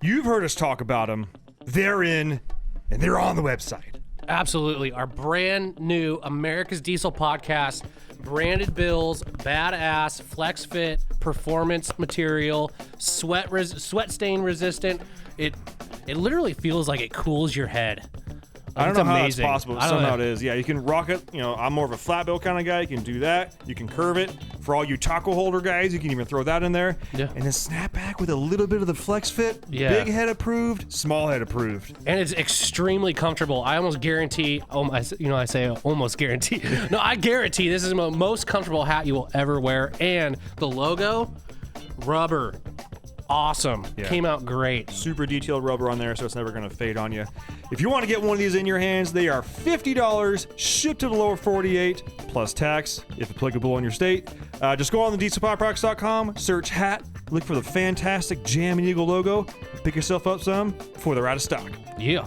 You've heard us talk about them. They're in, and they're on the website. Absolutely. Our brand new America's Diesel podcast, branded bills, badass, flex fit, performance material, sweat stain resistant. It literally feels like it cools your head. I don't know how that's amazing. possible, but somehow it is. Yeah, you can rock it. You know, I'm more of a flat bill kind of guy. You can do that. You can curve it. For all you taco holder guys, you can even throw that in there. Yeah. And then snap back with a little bit of the flex fit. Yeah. Big head approved, small head approved. And it's extremely comfortable. I almost guarantee, I say almost guarantee. No, I guarantee this is the most comfortable hat you will ever wear. And the logo, rubber, awesome. Yeah. Came out great. Super detailed rubber on there, so it's never going to fade on you. If you want to get one of these in your hands, they are $50, shipped to the lower 48, plus tax, if applicable in your state. Just go on the dieselpowerproducts.com, search hat, look for the fantastic Jam and Eagle logo, pick yourself up some before they're out of stock. Yeah.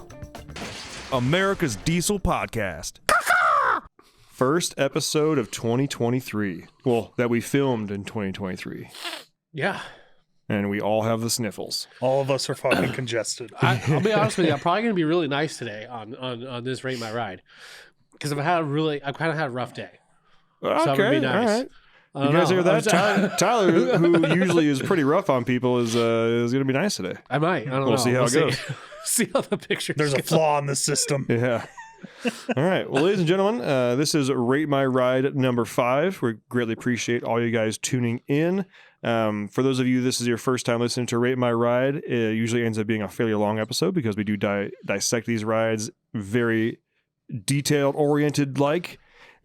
America's Diesel Podcast. First episode of 2023. Well, that we filmed in 2023. Yeah. And we all have the sniffles. All of us are fucking congested. I'll be honest with you. I'm probably going to be really nice today on this Rate My Ride. Because I've kind of had a rough day. Okay, I'm gonna be nice. all right. I You don't guys know. hear that? Tyler, who usually is pretty rough on people, is going to be nice today. I might. I don't know. We'll see how it goes. See how the pictures There's a go. flaw in the system. Yeah. All right. Well, ladies and gentlemen, this is Rate My Ride number 5. We greatly appreciate all you guys tuning in. For those of you, this is your first time listening to Rate My Ride. It usually ends up being a fairly long episode because we do dissect these rides very detailed oriented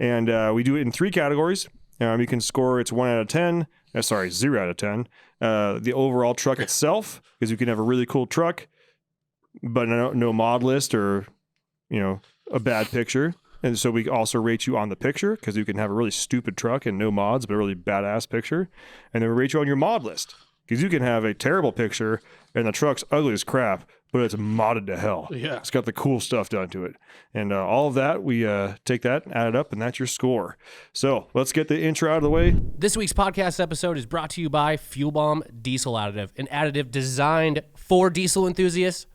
and we do it in 3 categories. You can score it's 1 out of 10. 0 out of 10. The overall truck itself, because you can have a really cool truck, but no mod list or a bad picture. And so we also rate you on the picture, because you can have a really stupid truck and no mods, but a really badass picture. And then we rate you on your mod list, because you can have a terrible picture and the truck's ugly as crap, but it's modded to hell. Yeah. It's got the cool stuff done to it. And all of that, we take that, add it up, and that's your score. So let's get the intro out of the way. This week's podcast episode is brought to you by Fuel Bomb Diesel Additive, an additive designed for diesel enthusiasts,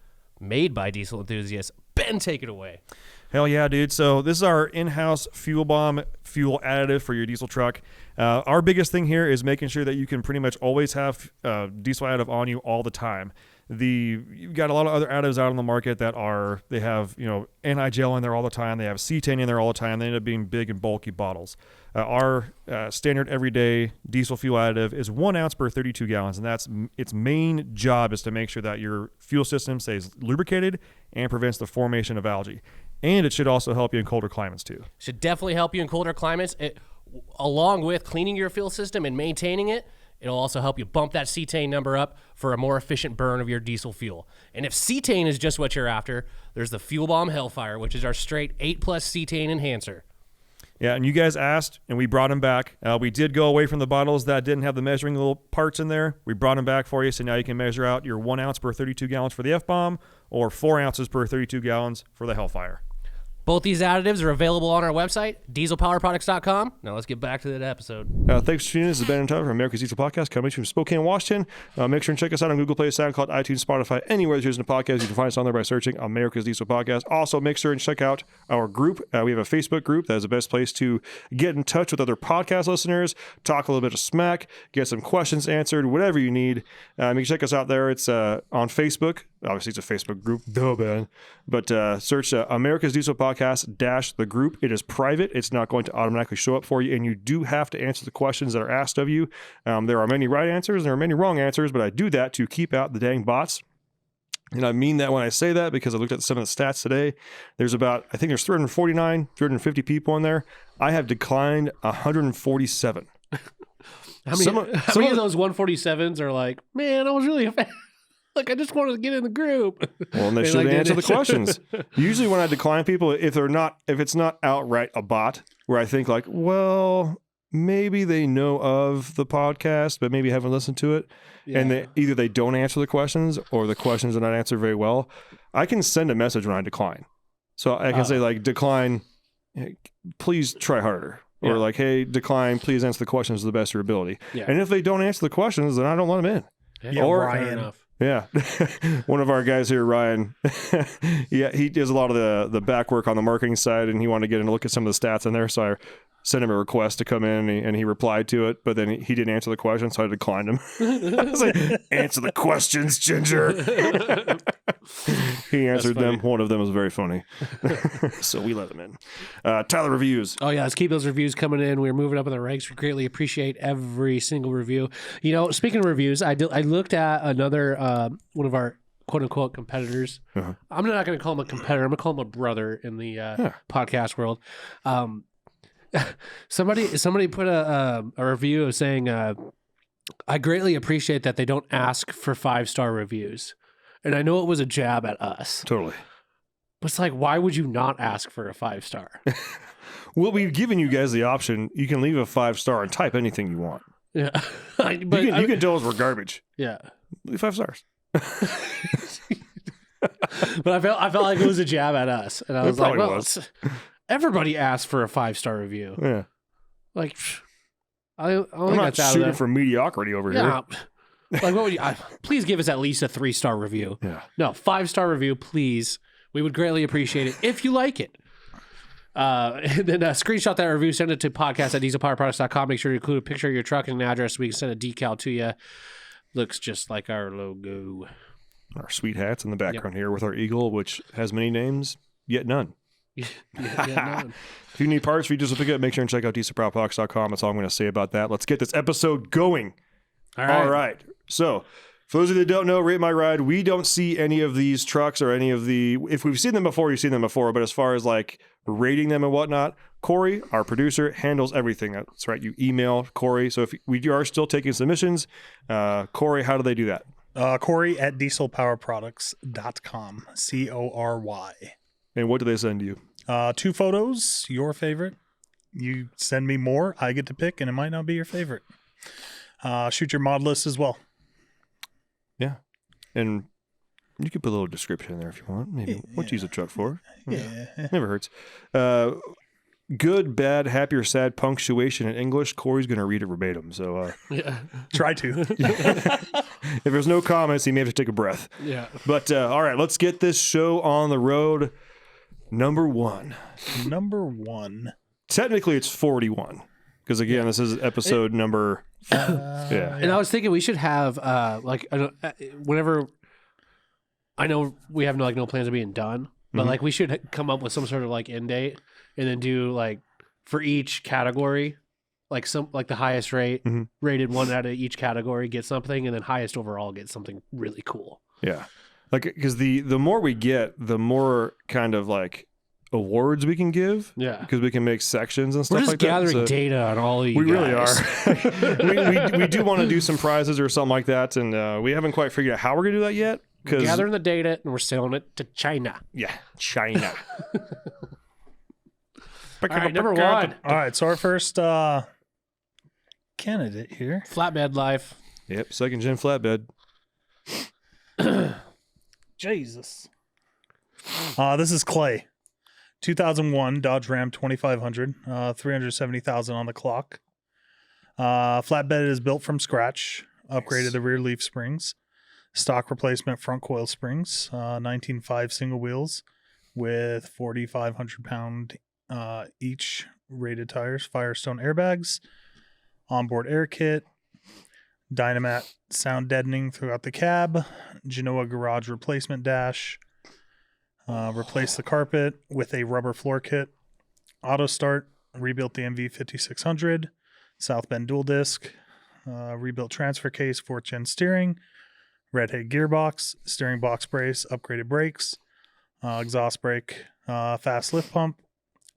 made by diesel enthusiasts. Ben, take it away. Hell yeah, dude. So this is our in-house Fuel Bomb fuel additive for your diesel truck. Our biggest thing here is making sure that you can pretty much always have diesel additive on you all the time. You've got a lot of other additives out on the market that they have, anti-gel in there all the time. They have cetane in there all the time. They end up being big and bulky bottles. Our standard everyday diesel fuel additive is 1 ounce per 32 gallons. And that's its main job, is to make sure that your fuel system stays lubricated and prevents the formation of algae. And it should also help you in colder climates too. Should definitely help you in colder climates. Along with cleaning your fuel system and maintaining it, it'll also help you bump that cetane number up for a more efficient burn of your diesel fuel. And if cetane is just what you're after, there's the Fuel Bomb Hellfire, which is our straight 8+ cetane enhancer. Yeah, and you guys asked, and we brought them back. We did go away from the bottles that didn't have the measuring little parts in there. We brought them back for you, so now you can measure out your 1 ounce per 32 gallons for the F-Bomb or 4 ounces per 32 gallons for the Hellfire. Both these additives are available on our website, dieselpowerproducts.com. Now let's get back to that episode. Thanks for tuning in. This is Ben and Tyler from America's Diesel Podcast, coming from Spokane, Washington. Make sure and check us out on Google Play, SoundCloud, iTunes, Spotify, anywhere there's using a podcast. You can find us on there by searching America's Diesel Podcast. Also, make sure and check out our group. We have a Facebook group. That is the best place to get in touch with other podcast listeners, talk a little bit of smack, get some questions answered, whatever you need. You can check us out there. It's on Facebook. Obviously, it's a Facebook group. Duh, Ben. But search America's Diesel Podcast -the group. It is private. It's not going to automatically show up for you, and you do have to answer the questions that are asked of you. There are many right answers, and there are many wrong answers, but I do that to keep out the dang bots. And I mean that when I say that, because I looked at some of the stats today. There's 349, 350 people in there. I have declined 147. How many of those 147s are like, man, I was really a fan. Like, I just wanted to get in the group. Well, and they should answer the questions. Usually when I decline people, if it's not outright a bot, where I think like, well, maybe they know of the podcast, but maybe haven't listened to it. Yeah. And either they don't answer the questions or the questions are not answered very well. I can send a message when I decline. So I can say like, decline, please try harder. Or like, hey, decline, please answer the questions to the best of your ability. Yeah. And if they don't answer the questions, then I don't let them in. Yeah, or Ryan. Yeah. One of our guys here, Ryan, yeah, he does a lot of the back work on the marketing side, and he wanted to get in and look at some of the stats in there. So I sent him a request to come in, and he replied to it, but then he didn't answer the question, so I declined him. I was like, answer the questions, Ginger. He answered them. One of them was very funny. So we let him in. Tyler, reviews. Oh, yeah. Let's keep those reviews coming in. We're moving up in the ranks. We greatly appreciate every single review. You know, speaking of reviews, I looked at another one of our quote-unquote competitors. Uh-huh. I'm not going to call him a competitor. I'm going to call him a brother in the podcast world. Somebody put a review of saying, I greatly appreciate that they don't ask for 5-star reviews. And I know it was a jab at us. Totally. But it's like, why would you not ask for a 5-star? Well, we've given you guys the option. You can leave a 5-star and type anything you want. Yeah. You can tell us we're garbage. Yeah. Leave 5 stars. But I felt like it was a jab at us. And I was like, probably well, was. everybody asked for a 5-star review. Yeah. Like, I I'm only not got that shooting for mediocrity over here. Yeah. Like, what would you? Please give us at least a 3-star review. Yeah. No, 5-star review, please. We would greatly appreciate it if you like it. And then screenshot that review, send it to podcast@dieselpowerproducts.com. Make sure you include a picture of your truck and an address so we can send a decal to you. Looks just like our logo. Our sweet hats in the background here with our eagle, which has many names, yet none. No. If you need parts for you just pick up, make sure and check out dieselpowerproducts.com. That's all I'm going to say about that. Let's get this episode going. All right. So, for those of you that don't know, Rate My Ride, we don't see any of these trucks or any of the... If we've seen them before, you've seen them before. But as far as like rating them and whatnot, Corey, our producer, handles everything. That's right. You email Corey. So if we are still taking submissions, Corey, how do they do that? Corey at dieselpowerproducts.com. CORY. And what do they send you? 2 photos, your favorite. You send me more, I get to pick, and it might not be your favorite. Shoot your mod list as well. Yeah. And you could put a little description in there if you want. Maybe what you use a truck for. Yeah. Never hurts. Good, bad, happy, or sad punctuation in English. Corey's going to read it verbatim. So Try to. if there's no comments, he may have to take a breath. Yeah. But all right, let's get this show on the road. Number 1. Number 1. Technically, it's 41. Because again, this is episode number... yeah. And I was thinking we should have, whenever... I know we have no plans of being done, but like we should come up with some sort of like end date and then do like for each category, like the highest rated one out of each category get something, and then highest overall get something really cool. Yeah. Like, because the more we get, the more kind of like awards we can give. Yeah. Because we can make sections and stuff We're just like that. gathering data on all of you We really guys. are. we do want to do some prizes or something like that, and we haven't quite figured out how we're going to do that yet. We're gathering the data and we're selling it to China. Yeah, China. All right, number 1. All right, so our first candidate here. Flatbed life. Yep, second gen flatbed. Jesus. This is Clay. 2001 Dodge Ram 2500, 370,000 on the clock. Flatbed is built from scratch, upgraded the rear leaf springs, stock replacement front coil springs, 19.5 single wheels with 4,500 pound each rated tires, Firestone airbags, onboard air kit, Dynamat sound deadening throughout the cab, Genoa garage replacement dash, replace the carpet with a rubber floor kit, auto start, rebuilt the MV 5600, South Bend dual disc, rebuilt transfer case, 4th gen steering, redhead gearbox, steering box brace, upgraded brakes, exhaust brake, fast lift pump,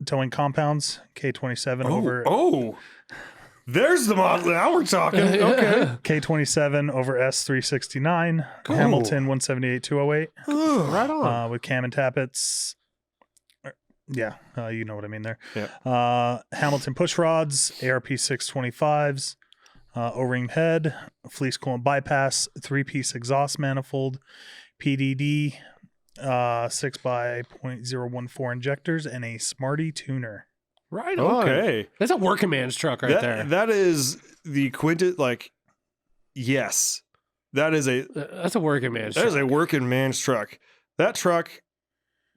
towing compounds, K27 over. Oh, there's the model. Now we're talking. Okay. K27 over S369, Cool. Hamilton 178-208, Right on. with cam and tappets. Yeah, you know what I mean there. Yeah. Hamilton push rods, ARP 625s, O-ring head, fleece coolant bypass, 3-piece exhaust manifold, PDD, 6x.014 injectors, and a Smarty tuner. Right on. Okay. That's a working man's truck right there. That is the quintet. Like, yes, That's That's a working man's truck. a working man's truck. That truck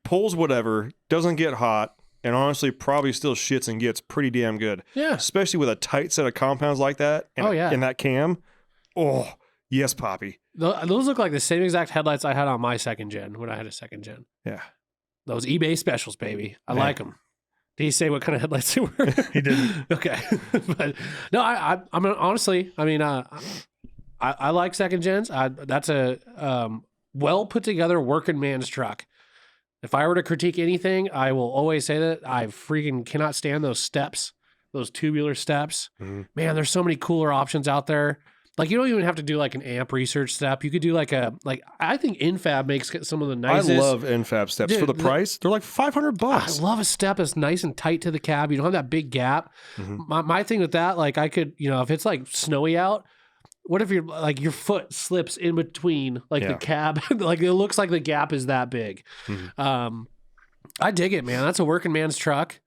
pulls whatever, doesn't get hot, and honestly probably still shits and gets pretty damn good. Yeah. Especially with a tight set of compounds like that. And, Oh, yeah. And that cam. Oh, yes, Poppy. Those look like the same exact headlights I had on my second gen when I had a second gen. Yeah. Those eBay specials, baby. I Yeah. like them. Did he say what kind of headlights they were? He didn't. Okay. But no, I mean, honestly, I mean, I like second gens. That's a well put together working man's truck. If I were to critique anything, I will always say that I freaking cannot stand those steps, those tubular steps. Mhm. Man, there's so many cooler options out there. Like you don't even have to do like an amp research step. You could do like I think Infab makes some of the nicest. I love NFAB steps for Dude, the price. They're like $500. I love a step that's nice and tight to the cab. You don't have that big gap. Mhm. My thing with that, like I could, if it's like snowy out, what if your foot slips in between the Yeah. cab? Like it looks like the gap is that big. Mhm. I dig it, man. That's a working man's truck.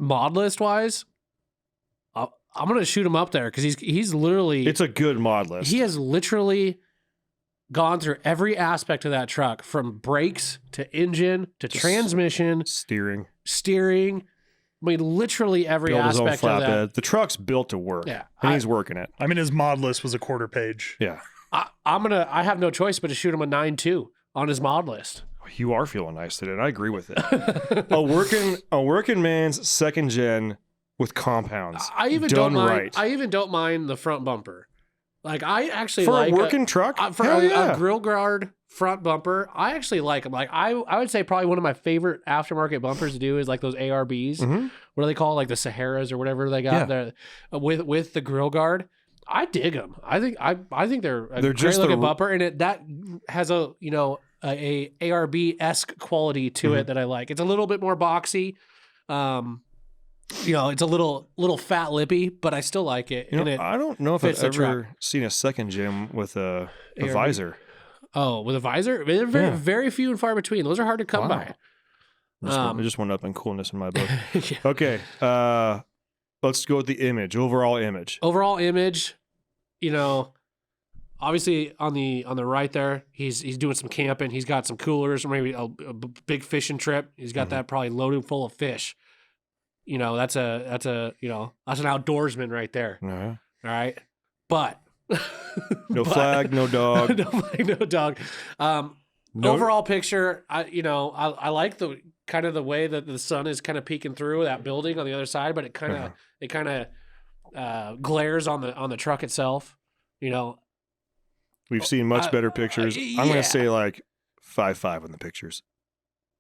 Mod list wise, I'm gonna shoot him up there because he's literally It's a good mod list. he has literally gone through every aspect of that truck, from brakes to engine to transmission, Steering. steering. I mean, literally every Built his own aspect of that. flatbed. The truck's built to work. Yeah, And he's working it. I mean, his mod list was a quarter page. Yeah. I have no choice but to shoot him a 9.2 on his mod list. You are feeling nice today, and I agree with it. a working man's second gen with compounds. I even done don't mind. right. I even don't mind the front bumper. Like I actually for like a working truck. for Hell yeah. a grill guard front bumper. I actually like them. Like I would say probably one of my favorite aftermarket bumpers to do is like those ARBs. Mhm. What do they call it? Like the Saharas or whatever they got there with the grill guard. I dig them. I think they're a They're great just looking the- bumper, and that has a a ARB-esque quality to Mm-hmm. it that I like. It's a little bit more boxy. It's a little fat lippy, but I still like it. You know, and it I don't know if I've fits the truck. ever seen a second gen with a ARB. visor. with a visor, they're very Yeah. very few and far between. Those are hard to come Wow. by. I just went up in coolness in my book. Yeah. Okay. Let's go with the image. Overall image. Overall image, obviously on the right there, he's doing some camping. He's got some coolers, or maybe a big fishing trip. He's got that probably loaded full of fish. That's an outdoorsman right there. Uh-huh. All right, but No flag, no dog. no flag, no dog. No- Overall picture, I like the kind of the way that the sun is kind of peeking through that building on the other side, but it kind of glares on the truck itself. We've seen much better pictures. I'm going yeah. to say like 5.5 on the pictures.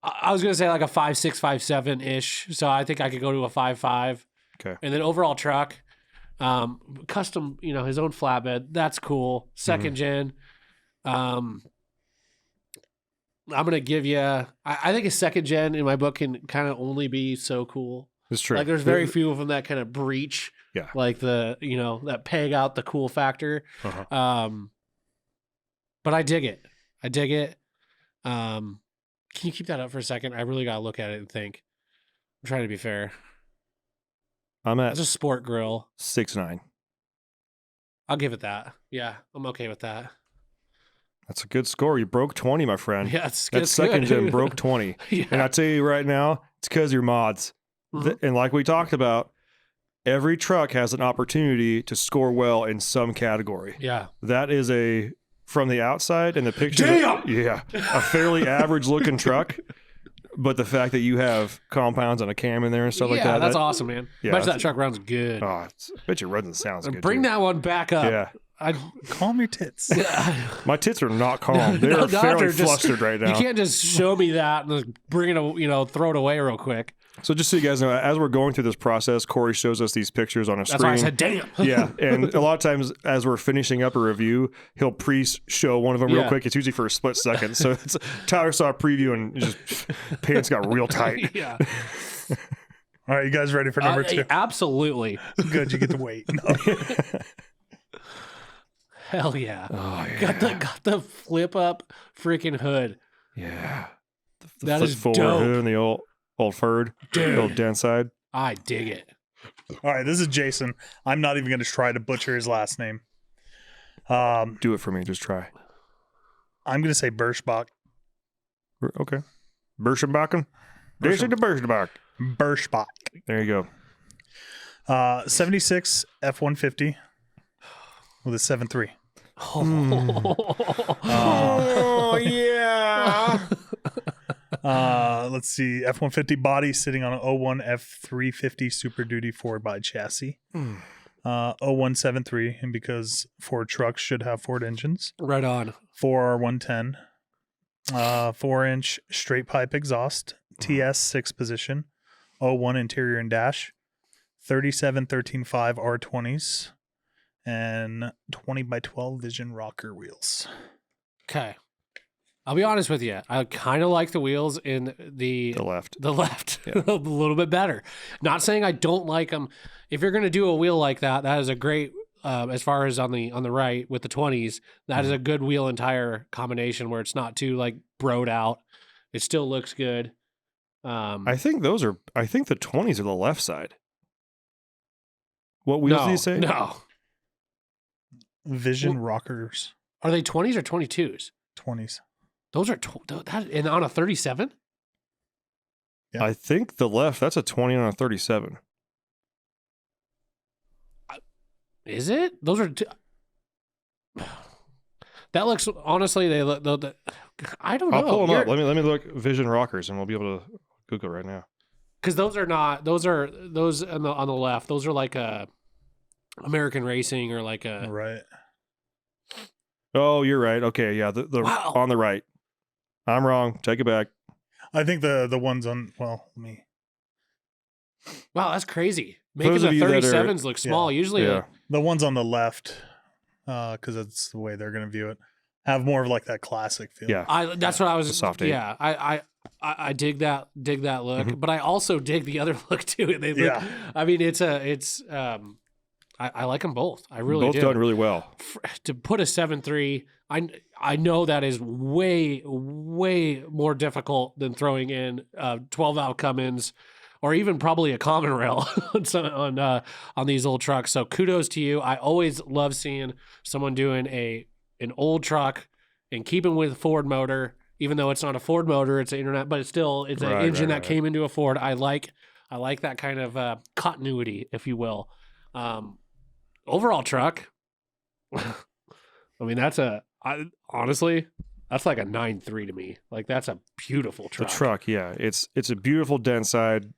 I was gonna say like a 5.6, 5.7 ish. So I think I could go to a 5.5. Okay. And then overall truck, custom, his own flatbed. That's cool. Second gen. I'm gonna give you. I think a second gen in my book can kind of only be so cool. It's true. Like there's very few of them that kind of breach. Yeah. Like that peg out the cool factor. Uh-huh. But I dig it. Can you keep that up for a second? I really gotta look at it and think. I'm trying to be fair. I'm at It's a sport grill. 6.9. I'll give it that. Yeah, I'm okay with that. That's a good score. You broke 20, my friend. Yeah, it's That it's second good. gen broke 20. Yeah. And I tell you right now, it's because your mods. Mhm. And like we talked about, every truck has an opportunity to score well in some category. Yeah. That is from the outside and the picture. Damn! Yeah. A fairly average looking truck. But the fact that you have compounds and a cam in there and stuff like that. That's awesome, man. Yeah, Bet you that that's- truck runs good. Oh, I bet you runs and sounds good. Bring too. that one back up. Yeah. Calm your tits. My tits are not calm. They're No, fairly doctor, just- flustered right You now. can't just show me that and just bring it, throw it away real quick. So just so you guys know, as we're going through this process, Corey shows us these pictures on a That's screen. why I said, damn. Yeah, and a lot of times as we're finishing up a review, he'll pre-show one of them real Yeah. quick. It's usually for a split second. So it's Tyler saw a preview and just pants got real tight. Yeah. All right, you guys ready for number two? Absolutely. Good, you get to wait. No. Hell yeah. Oh yeah, Got the flip up freaking hood. yeah. The That flip is forward dope. hood and the old Ford, the old dent side. I dig it. All right, this is Jason. I'm not even going to try to butcher his last name. Do it for me. Just try. I'm going to say Birschbach. Okay. Birschenbachen? Jason de Birschenbach. Birschbach. There you go. 76 F-150 with a 7.3. Oh, yeah. Let's see. F-150 body sitting on an 01 F-350 Super Duty 4x chassis. 0173, and because Ford trucks should have Ford engines. Right on. 4R110. 4-inch straight pipe exhaust. TS 6 position. 01 interior and dash. 37 13.5 R20s. And 20x12 Vision rocker wheels. Okay. I'll be honest with you. I kind of like the wheels in The left. the left Yeah. a little bit better. Not saying I don't like them. If you're going to do a wheel like that, that is a great. As far as on the right with the 20s, that is a good wheel and tire combination where it's not too like broed out. It still looks good. I think the 20s are the left side. What wheels do you say? No. Vision rockers. Are they 20s or 22s? 20s. Those are and on a 37? Yeah. I think the left, that's a 20 on a 37. Is it? Those are. That looks honestly. They look. I don't know. I'll pull them up. Let me look Vision rockers, and we'll be able to Google right now. Because those are not. Those are those on the left. Those are like a American Racing or like a. Right. Oh, you're right. Okay, yeah, the Wow. on the right. I'm wrong. Take it back. I think the ones on, well, let me. Wow, that's crazy. For Making those the of you that are- 37s look small. Usually, Yeah. The ones on the left, because that's the way they're going to view it, have more of like that classic feel. Yeah. that's what I was. The soft eight. Yeah, I dig that look, Mhm. but I also dig the other look too. They look. Yeah. I mean, I like them both. I really Both do. done really well. To put a 7.3, I know that is way more difficult than throwing in 12 valve Cummins or even probably a common rail on these old trucks. So kudos to you. I always love seeing someone doing an old truck and keeping with Ford motor, even though it's not a Ford motor, it's an internet, but it's an Right, engine right, that came into a Ford. I like that kind of continuity, if you will. Overall truck. I mean, honestly, that's like a 9.3 to me. Like that's a beautiful truck. The truck, yeah. It's a beautiful dent side.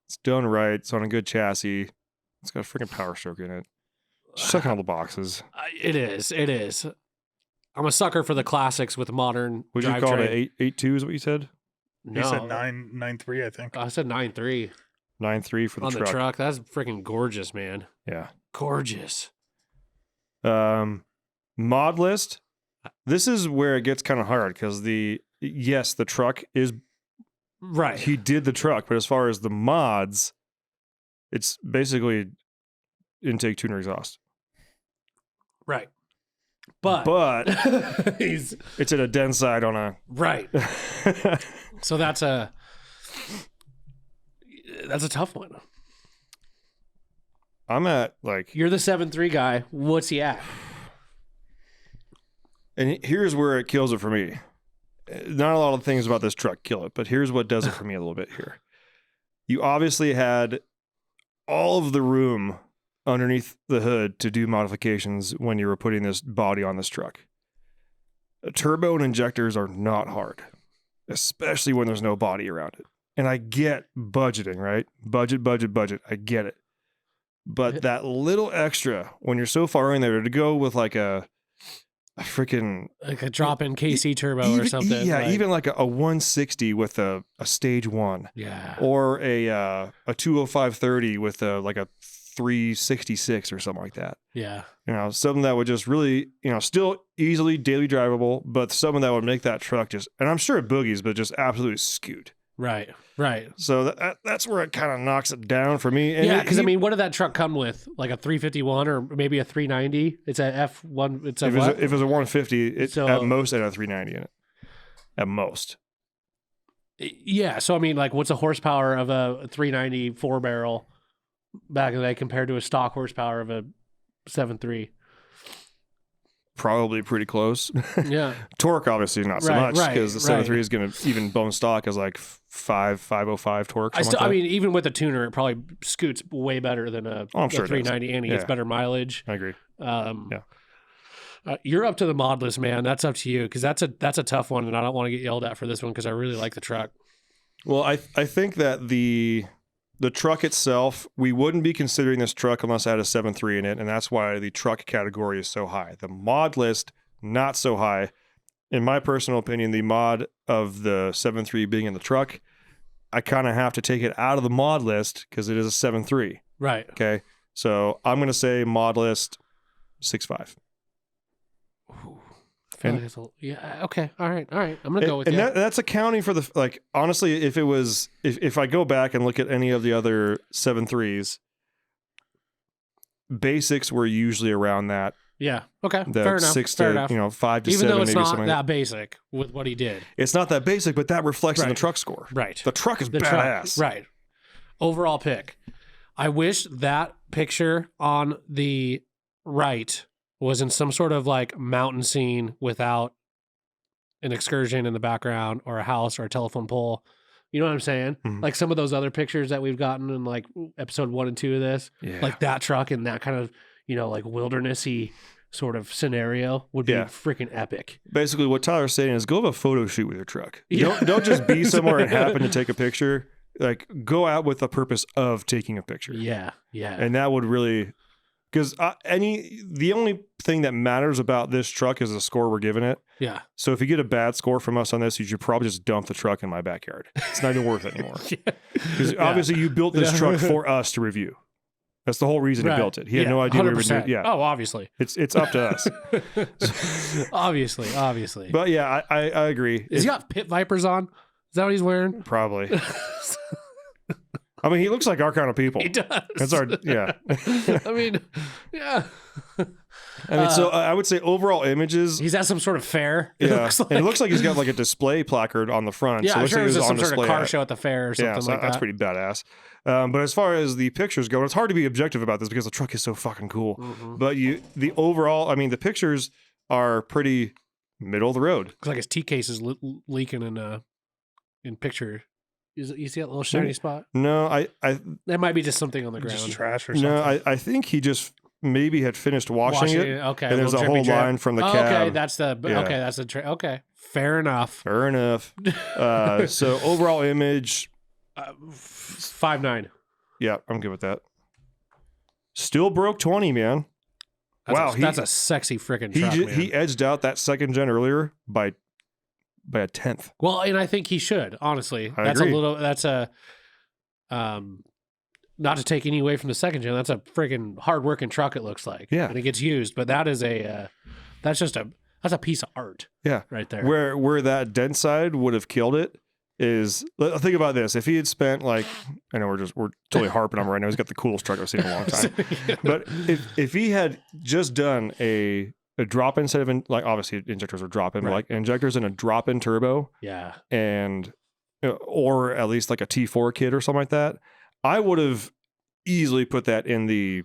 It's done right. It's on a good chassis. It's got a freaking Power Stroke in it. Checking all the boxes. It is. I'm a sucker for the classics with modern Would you call drivetrain. it 8.2 is what you said? You said 9.3, I think. I said 9.3 9.3 for the on truck. the truck. That's freaking gorgeous, man. Yeah. Gorgeous. Mod list. This is where it gets kind of hard because the truck is Right. he did the truck, but as far as the mods, it's basically intake, tuner, exhaust. Right. But he's it's at a den side on a right. So that's a tough one. I'm at like, You're the 7.3 guy. What's he at? and here's where it kills it for me. Not a lot of things about this truck kill it, but here's what does it for me a little bit here. You obviously had all of the room underneath the hood to do modifications when you were putting this body on this truck. Turbo and injectors are not hard, especially when there's no body around it. And I get budgeting, right? Budget. I get it. But that little extra when you're so far in there to go with like a freaking Like a drop-in KC turbo or something. Yeah, like, even like a 160 with a stage one, yeah. or a 205/30 with like a 366 or something like that. Yeah. You know, something that would just really, still easily daily drivable, but something that would make that truck just, and I'm sure it boogies, but just absolutely scoot. Right. So that's where it kind of knocks it down for me. And Yeah, because I mean, what did that truck come with? Like a 351 or maybe a 390? It's a F1. It's a if what? it's a 150, it's So- at most at a 390 in it. At most. Yeah. So I mean, like, what's the horsepower of a 390 4 barrel? back in the day compared to a stock horsepower of a 7.3. Probably pretty close. Yeah. Torque, obviously, not so Right, much right, because the right. 7.3 is going to even bone stock as like 505 torque. I mean, even with a tuner, it probably scoots way better than a, I'm sure it does. 390, and he gets Yeah. better mileage. I agree. You're up to the modless, man. That's up to you because that's a tough one, and I don't want to get yelled at for this one because I really like the truck. Well, I think that the truck itself, we wouldn't be considering this truck unless it had a 7.3 in it, and that's why the truck category is so high. The mod list, not so high. In my personal opinion, the mod of the 7.3 being in the truck, I kind of have to take it out of the mod list because it is a 7.3. Right. Okay, so I'm going to say mod list 6.5. I feel like it's yeah. Okay. All right. I'm gonna go with and you. that's accounting for the like. Honestly, if I go back and look at any of the other 7.3s, basics were usually around that. Yeah. Okay. The Fair enough. 6 Fair to enough. 5 to Even 7, though it's maybe not something. that basic with what he did. It's not that basic, but that reflects in the Right. truck score. Right. The truck is The badass. truck. Right. Overall pick. I wish that picture on the right was in some sort of like mountain scene without an excursion in the background or a house or a telephone pole. You know what I'm saying? Mhm. Like some of those other pictures that we've gotten in like episode 1 and 2 of this, Yeah. like that truck in that kind of, like wildernessy sort of scenario would be Yeah. freaking epic. Basically, what Tyler's saying is go have a photo shoot with your truck. Yeah. Don't just be somewhere and happen to take a picture. Like go out with the purpose of taking a picture. Yeah. Yeah. And that would really, because the only thing that matters about this truck is the score we're giving it. yeah. So if you get a bad score from us on this, you should probably just dump the truck in my backyard. It's not even worth it anymore. Because obviously you built this truck for us to review. That's the whole reason Right. he built it. He had Yeah, no idea we were 100%. doing. Yeah, Oh, obviously. it's up to us. obviously. But yeah, I agree. Is he got pit vipers on? Is that what he's wearing? Probably. I mean, he looks like our kind of people. He does. That's our yeah. I mean, yeah. I mean, so I would say overall images. He's at some sort of fair. It Yeah, looks like. and it looks like he's got like a display placard on the front. Yeah, so it I'm looks sure like it was he just on some sort of display car at- show at the fair or something Yeah, so like that's that. pretty badass. But as far as the pictures go, it's hard to be objective about this because the truck is so fucking cool. Mhm. But the overall, I mean, the pictures are pretty middle of the road. Looks like his T case is leaking in picture. You see that little shiny spot? No, I That might be just something on the ground. Just trash or something. no, I think he just maybe had finished washing it. Okay. and there's a little whole drippy drip. line from the Oh, cab. okay, that's the. Yeah. Okay, that's the. Okay, fair enough. Fair enough. So overall image, 5.9. yeah, I'm good with that. Still broke 20, man. Wow, that's a sexy freaking He truck, man. he edged out that second gen earlier by a tenth. Well, and I think he should, honestly. I That's agree. that's a not to take any away from the second gen, that's a freaking hard-working truck, it looks like. Yeah. And it gets used, but that is that's a piece of art Yeah. right there. Where that dent side would have killed it is, think about this. If he had spent like, I know we're totally harping on him right now. He's got the coolest truck I've seen in a long time. But if he had just done a drop in set of like, obviously injectors are drop in, but Right. like injectors and a drop in turbo Yeah. and or at least like a T4 kit or something like that, I would have easily put that in the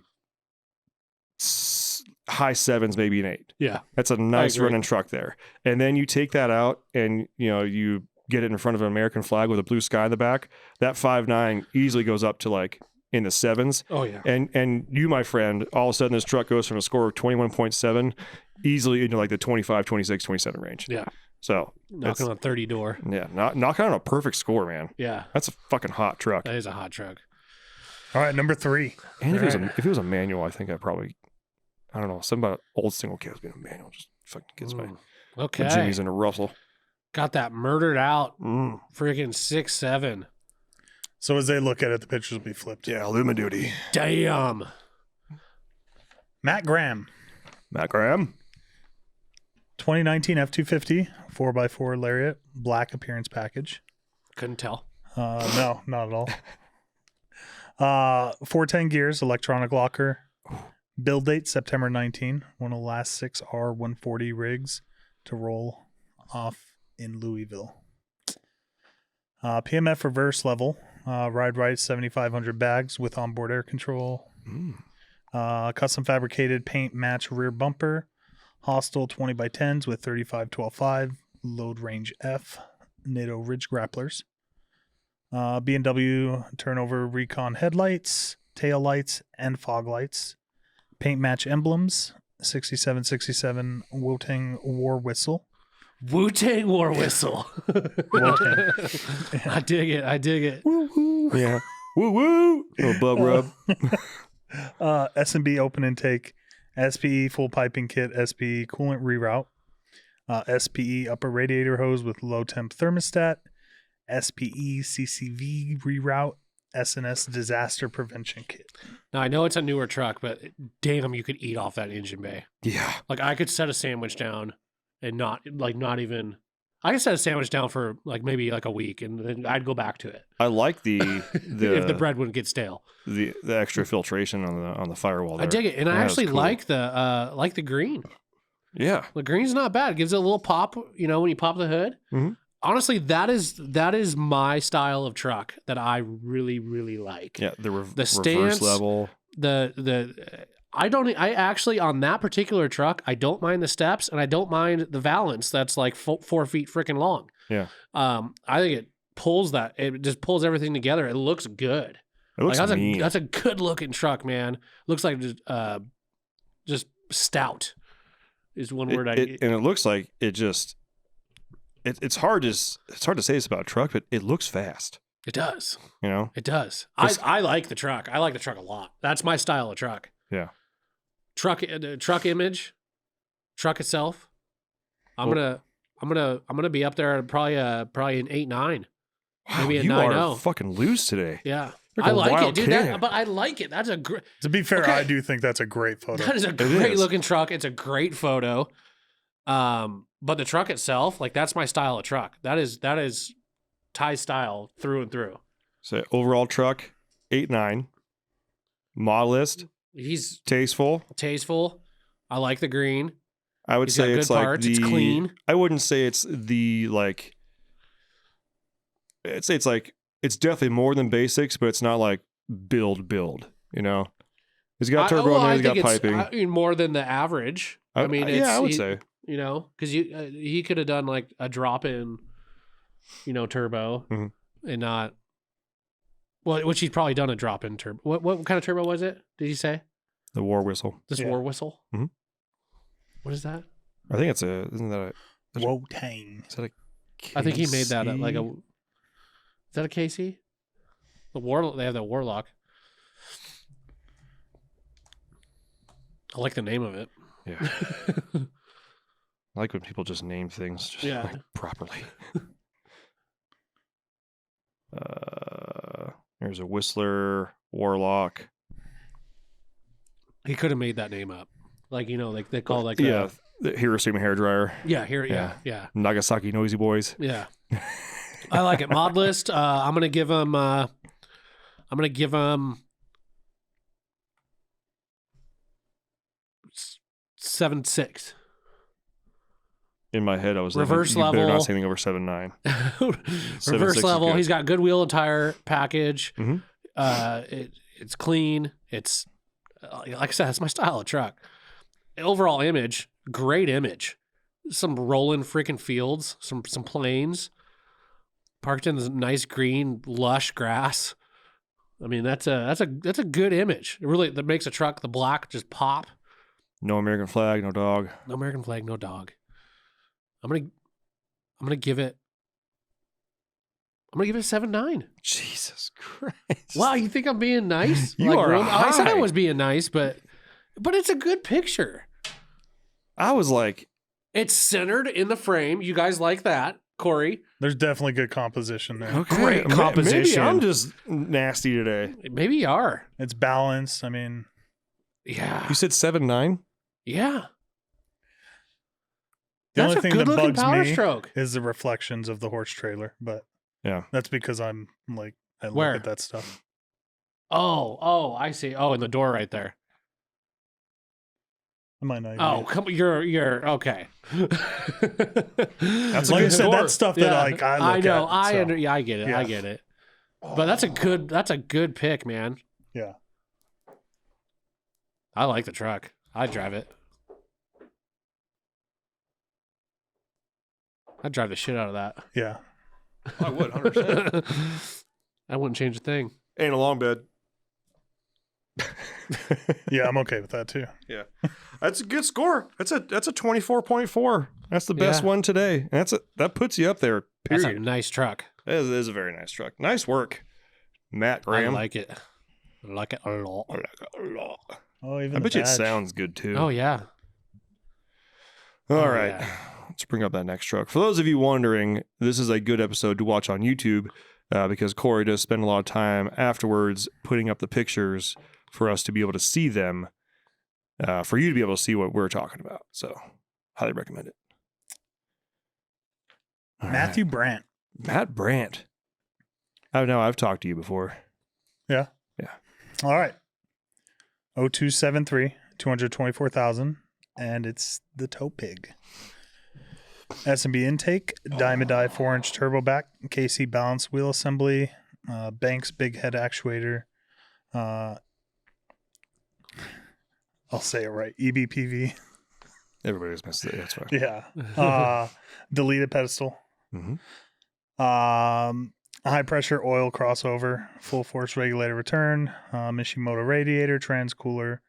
high 7s, maybe an 8. Yeah. That's a nice agree. running truck there. And then you take that out and you get it in front of an American flag with a blue sky in the back. That 5.9 easily goes up to like in the 7s. Oh yeah. And you, my friend, all of a sudden this truck goes from a score of 21.7 easily into like the 25, 26, 27 range. Yeah. So Knocking on 30 door. yeah, knocking on a perfect score, man. Yeah. That's a fucking hot truck. That is a hot truck. All right, number 3. And if Right. it was a manual, I think I probably, I don't know, something about old single cabs being a manual just fucking gets my Okay. Jimmy's in a Russell. Got that murdered out Mm. freaking 6.7. So as they look at it, the pictures will be flipped. Yeah, Luma Duty. Damn. Matt Graham, Matt Graham. 2019 F250 4x4 Lariat, black appearance package. Couldn't tell. No, not at all. 410 gears, electronic locker. Build date September 19. One of the last 6 R140 rigs to roll off in Louisville. PMF reverse level, Ride Right 7,500 bags with onboard air control. Custom fabricated paint match rear bumper. Hostile 20x10s with 35-12.5. Load range F. NATO Ridge grapplers. B&W turnover recon headlights, tail lights, and fog lights. Paint match emblems. 6767 Wu-Tang War Whistle. Wu-Tang War Whistle. Wu-Tang. I dig it. I dig it. Yeah. Woo woo. Little bug rub. S&B open intake, SPE full piping kit, SPE coolant reroute, SPE upper radiator hose with low temp thermostat, SPE CCV reroute, SNS disaster prevention kit. Now, I know it's a newer truck, but damn, you could eat off that engine bay. Yeah. Like, I could set a sandwich down and not even... I could set a sandwich down for, like, maybe, like, a week, and then I'd go back to it. I like the if the bread wouldn't get stale. the extra filtration on the firewall there. I dig it. And I That was actually cool. like the green. Yeah. The green's not bad. It gives it a little pop, you know, when you pop the hood. Mhm. Honestly, that is my style of truck that I really, really like. Yeah. The The reverse stance, level. I actually, on that particular truck, I don't mind the steps and I don't mind the valance that's like 4 feet freaking long. Yeah. I think it just pulls everything together. It looks good. It looks like mean. that's a good looking truck, man. Looks like just stout is one word and it looks like it just it's hard to say this about a truck, but it looks fast. It does. You know? It does. It's- I like the truck. I like the truck a lot. That's my style of truck. Yeah. Truck image, truck itself. I'm gonna be up there at probably an 8.9. Wow, Maybe a you 9.0. are fucking loose today. Yeah. Like I a like it, wild dude. cannon. But I like it. That's a great. To be fair, Okay. I do think that's a great photo. That is a great is. looking truck. It's a great photo. But the truck itself, like that's my style of truck. That is Ty's style through and through. So overall truck, 8.9. Modest, He's tasteful. tasteful. I like the green. I would He's got say good it's like parts. the It's clean. I wouldn't say it's the like I'd say it's like it's definitely more than basics, but it's not like build, you know. He's got turbo in there, he's got piping. I mean, more than the average. I mean, yeah, I would say. You know, because he could have done like a drop in, you know, turbo Mhm. and not. Well, which he's probably done a drop in turbo. What kind of turbo was it? Did he say The war whistle. this Yeah. war whistle? Mhm. What is that? I think it's isn't that a Wu-Tang. is that a I think he made that like a. KC? Is that a KC? They have the Warlock. I like the name of it. Yeah. I like when people just name things just Yeah. like properly. There's a Whistler, Warlock. He could have made that name up, like you know, like they call like yeah, the Hiroshima hairdryer, yeah. Nagasaki Noisy Boys. Yeah. I like it. Mod list. I'm gonna give him 7.6. In my head, I was Reverse like, you better level. not say anything over 7.9. Reverse 7.6 is level. good. He's got good wheel and tire package. Mhm. It's clean. It's like I said, it's my style of truck. Overall image, great image. Some rolling freaking fields, some plains. Parked in this nice green, lush grass. I mean, that's a good image. It really that makes a truck, the black, just pop. No American flag, no dog. No American flag, no dog. I'm gonna give it a 7.9. Jesus Christ! Wow, you think I'm being nice? You are I said I high. was being nice, but it's a good picture. I was like, It's centered in the frame. You guys like that, Corey? There's definitely good composition there. okay, Great Maybe composition. I'm just nasty today. Maybe you are. It's balanced. I mean, Yeah. You said 7.9. Yeah. the That's only a thing that good-looking bugs power me stroke. is the reflections of the horse trailer, but Yeah. that's because I'm like, I look Where? at that stuff. Oh, I see. Oh, in the door right there. I might not. Oh, even- come you're okay. That's a like I good said, door. that's stuff that like I look know. at. so. I get it. yeah. I get it. But that's a good pick, man. Yeah. I like the truck. I'd drive it. I'd drive the shit out of that. Yeah. I would, 100%. I wouldn't change a thing. Ain't a long bed. Yeah, I'm okay with that too. Yeah, that's a good score. That's a 24.4. That's the best Yeah. one today. That puts you up there. That's a Period. nice truck. That is a very nice truck. Nice work, Matt Graham. I like it. I like it a lot. I like it a lot. Oh, even I the bet you it badge. sounds good too. Oh yeah. All oh, right. yeah. Let's bring up that next truck. For those of you wondering, this is a good episode to watch on YouTube because Corey does spend a lot of time afterwards putting up the pictures for us to be able to see them, for you to be able to see what we're talking about. So, highly recommend it. All Matthew Brandt. right. Matt Brandt. I know I've talked to you before. Yeah. Yeah. All right. 0273, 224,000, and it's the Tow Pig. S&B intake, Diamond Eye 4-inch turbo back, KC balance wheel assembly, Banks big head actuator. I'll say it right. EBPV. Everybody's missed it. That's fine. Yeah. Deleted pedestal. Mhm. High pressure oil crossover, full force regulator return, Mishimoto radiator, trans cooler,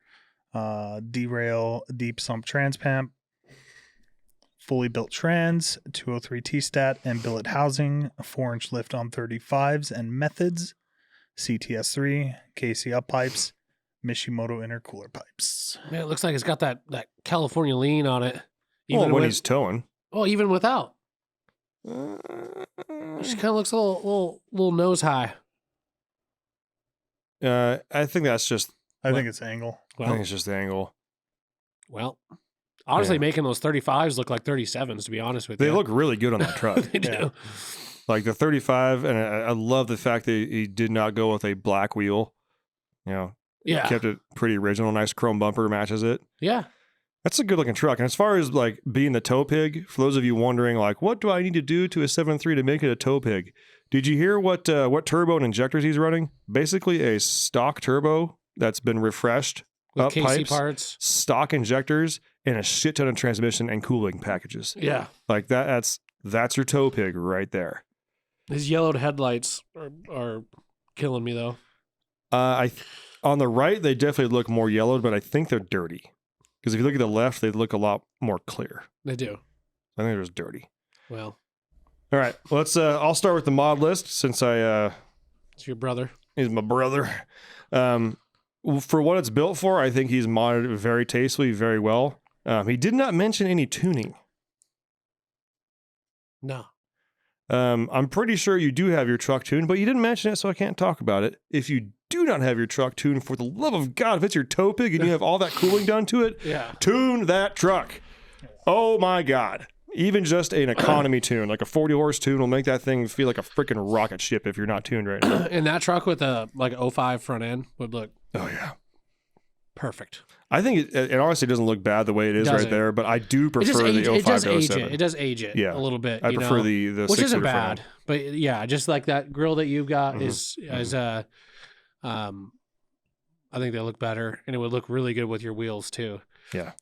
derail, deep sump transpamp, fully built trans, 203 T-stat and billet housing, 4-inch lift on 35s and methods, CTS3, KC up pipes, Mishimoto intercooler pipes. Man, it looks like it's got that California lean on it. Well, when with- he's towing. even without. She kind of looks a little nose high. I think that's just. I think it's angle. I think Well, it's just the angle. honestly, Yeah. making those 35s look like 37s. To be honest with They you, look really good on that truck. they do. Yeah. Like the 35, and I love the fact that he did not go with a black wheel. You know, Yeah, kept it pretty original. Nice chrome bumper matches it. yeah. That's a good looking truck. And as far as like being the tow pig, for those of you wondering, like, what do I need to do to a 7.3 to make it a tow pig? Did you hear what turbo and injectors he's running? Basically, a stock turbo that's been refreshed, With up KC pipes, parts. stock injectors, and a shit ton of transmission and cooling packages. Yeah, Like that's your tow pig right there. his yellowed headlights are killing me though. On the right, they definitely look more yellowed, but I think they're dirty. Because if you look at the left, they look a lot more clear. They do. I think they're just dirty. Well, All right, let's. I'll start with the mod list since it's your brother. he's my brother. For what it's built for, I think he's modded very tastefully, very well. He did not mention any tuning. No. I'm pretty sure you do have your truck tuned, but you didn't mention it, so I can't talk about it. If you do not have your truck tuned, for the love of God, if it's your tow pig and you have all that cooling done to it, Yeah. tune that truck. Oh my God. Even just an economy tune, like a 40 horse tune, will make that thing feel like a freaking rocket ship if you're not tuned right now. And that truck with a 05 front end would look Oh, yeah. perfect. I think it honestly doesn't look bad the way it is Doesn't. right there, but I do It just prefer the 05 it does to age 07. it. It does age it Yeah. a little bit. I you prefer know? the which isn't 6-liter front bad. end. But yeah, just like that grill that you've got is I think they look better, and it would look really good with your wheels too. All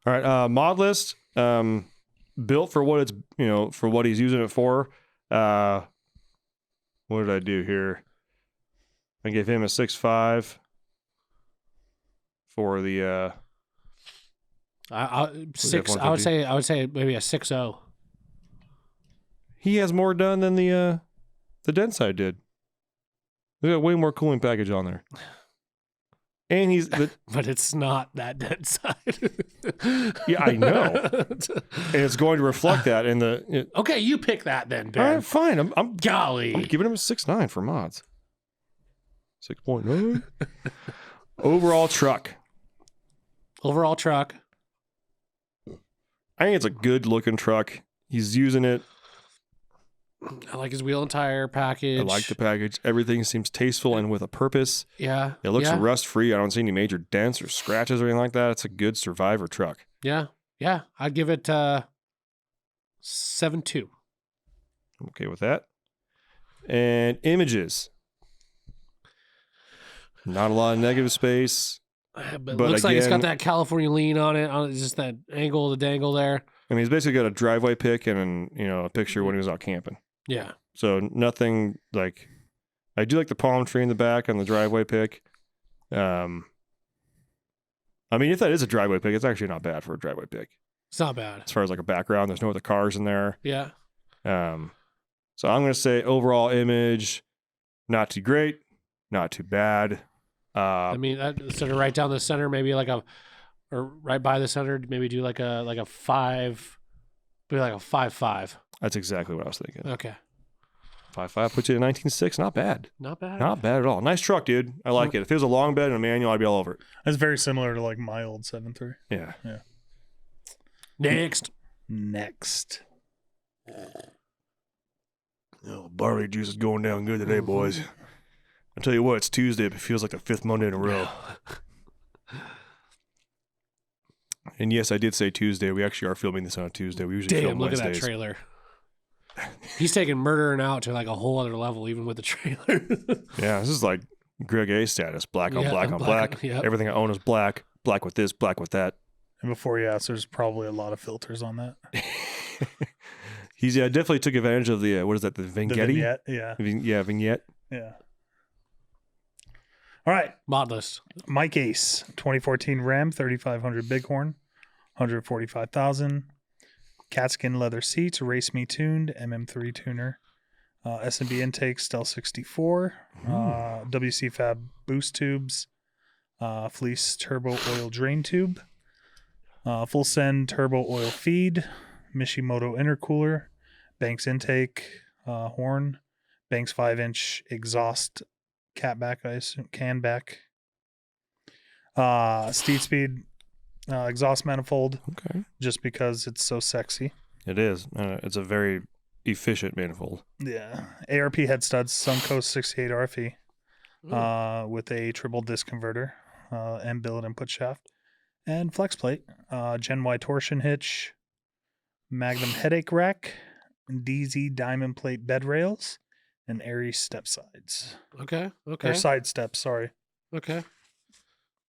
right, mod list built for what it's for what he's using it for. What did I do here? I gave him a 6.5 for the Six. F-150? I would say maybe a 6.0. he has more done than the Denside did. They got way more cooling package on there. And he's But it's not that dead side. yeah, I know. And it's going to reflect that in the Okay, you pick that then, all Ben. right, fine. I'm Golly. giving him a 6.9 for mods. 6.9. Overall truck. Overall truck. I think it's a good looking truck. He's using it. I like his wheel and tire package. I like the package. Everything seems tasteful and with a purpose. Yeah. It looks yeah. rust free. I don't see any major dents or scratches or anything like that. It's a good survivor truck. Yeah. Yeah. I'd give it 7.2. I'm okay with that. And images. Not a lot of negative space. But it But looks like it's got again- that California lean on it. On just that angle, the dangle there. I mean, he's basically got a driveway pic and a picture when he was out camping. Yeah. So nothing like. I do like the palm tree in the back on the driveway pic. I mean, if that is a driveway pic, it's actually not bad for a driveway pic. It's not bad. As far as like a background, there's no other cars in there. Yeah. So I'm going to say overall image, not too great, not too bad. I mean, that sort of right down the center, maybe or right by the center, maybe do like a 5, maybe like a 5.5. That's exactly what I was thinking. Okay. 5.5 puts you at 19.6. Not bad. Not bad. Not bad at all. Nice truck, dude. I like it. If it was a long bed and a manual, I'd be all over it. That's very similar to like my old 7.3. Yeah. Next. Next. Oh, barley juice is going down good today, boys. I tell you what, it's Tuesday, but it feels like the 5th Monday in a row. And yes, I did say Tuesday. We actually are filming this on a Tuesday. We usually Damn, film look at that Wednesdays. trailer. He's taking murdering out to like a whole other level, even with the trailer. Yeah, this is like Greg A status. Black on Yeah, black on black black. on- yep. Everything I own is black. Black with this, black with that. And before you ask, there's probably a lot of filters on that. He's definitely took advantage of the what is that? The The vignette? vignette. Yeah. Vignette. Yeah. All right. Mod list. Mike Ace, 2014 Ram 3500 Bighorn, 145,000. Catskin leather seats, Race Me tuned, MM3 tuner. S&B intake, Stel 64. WC Fab boost tubes. Fleece turbo oil drain tube. Full send turbo oil feed. Mishimoto intercooler. Banks intake, horn. Banks 5-inch exhaust catback, I assume, can back. Steed Speed exhaust manifold, Okay. just because it's so sexy. It is. It's a very efficient manifold. Yeah. ARP head studs, Suncoast 68 RFE with a triple disc converter and billet input shaft. And flex plate, Gen Y torsion hitch, Magnum headache rack, DZ diamond plate bed rails, and Aries step sides. Okay. Or Okay. side steps, sorry. Okay.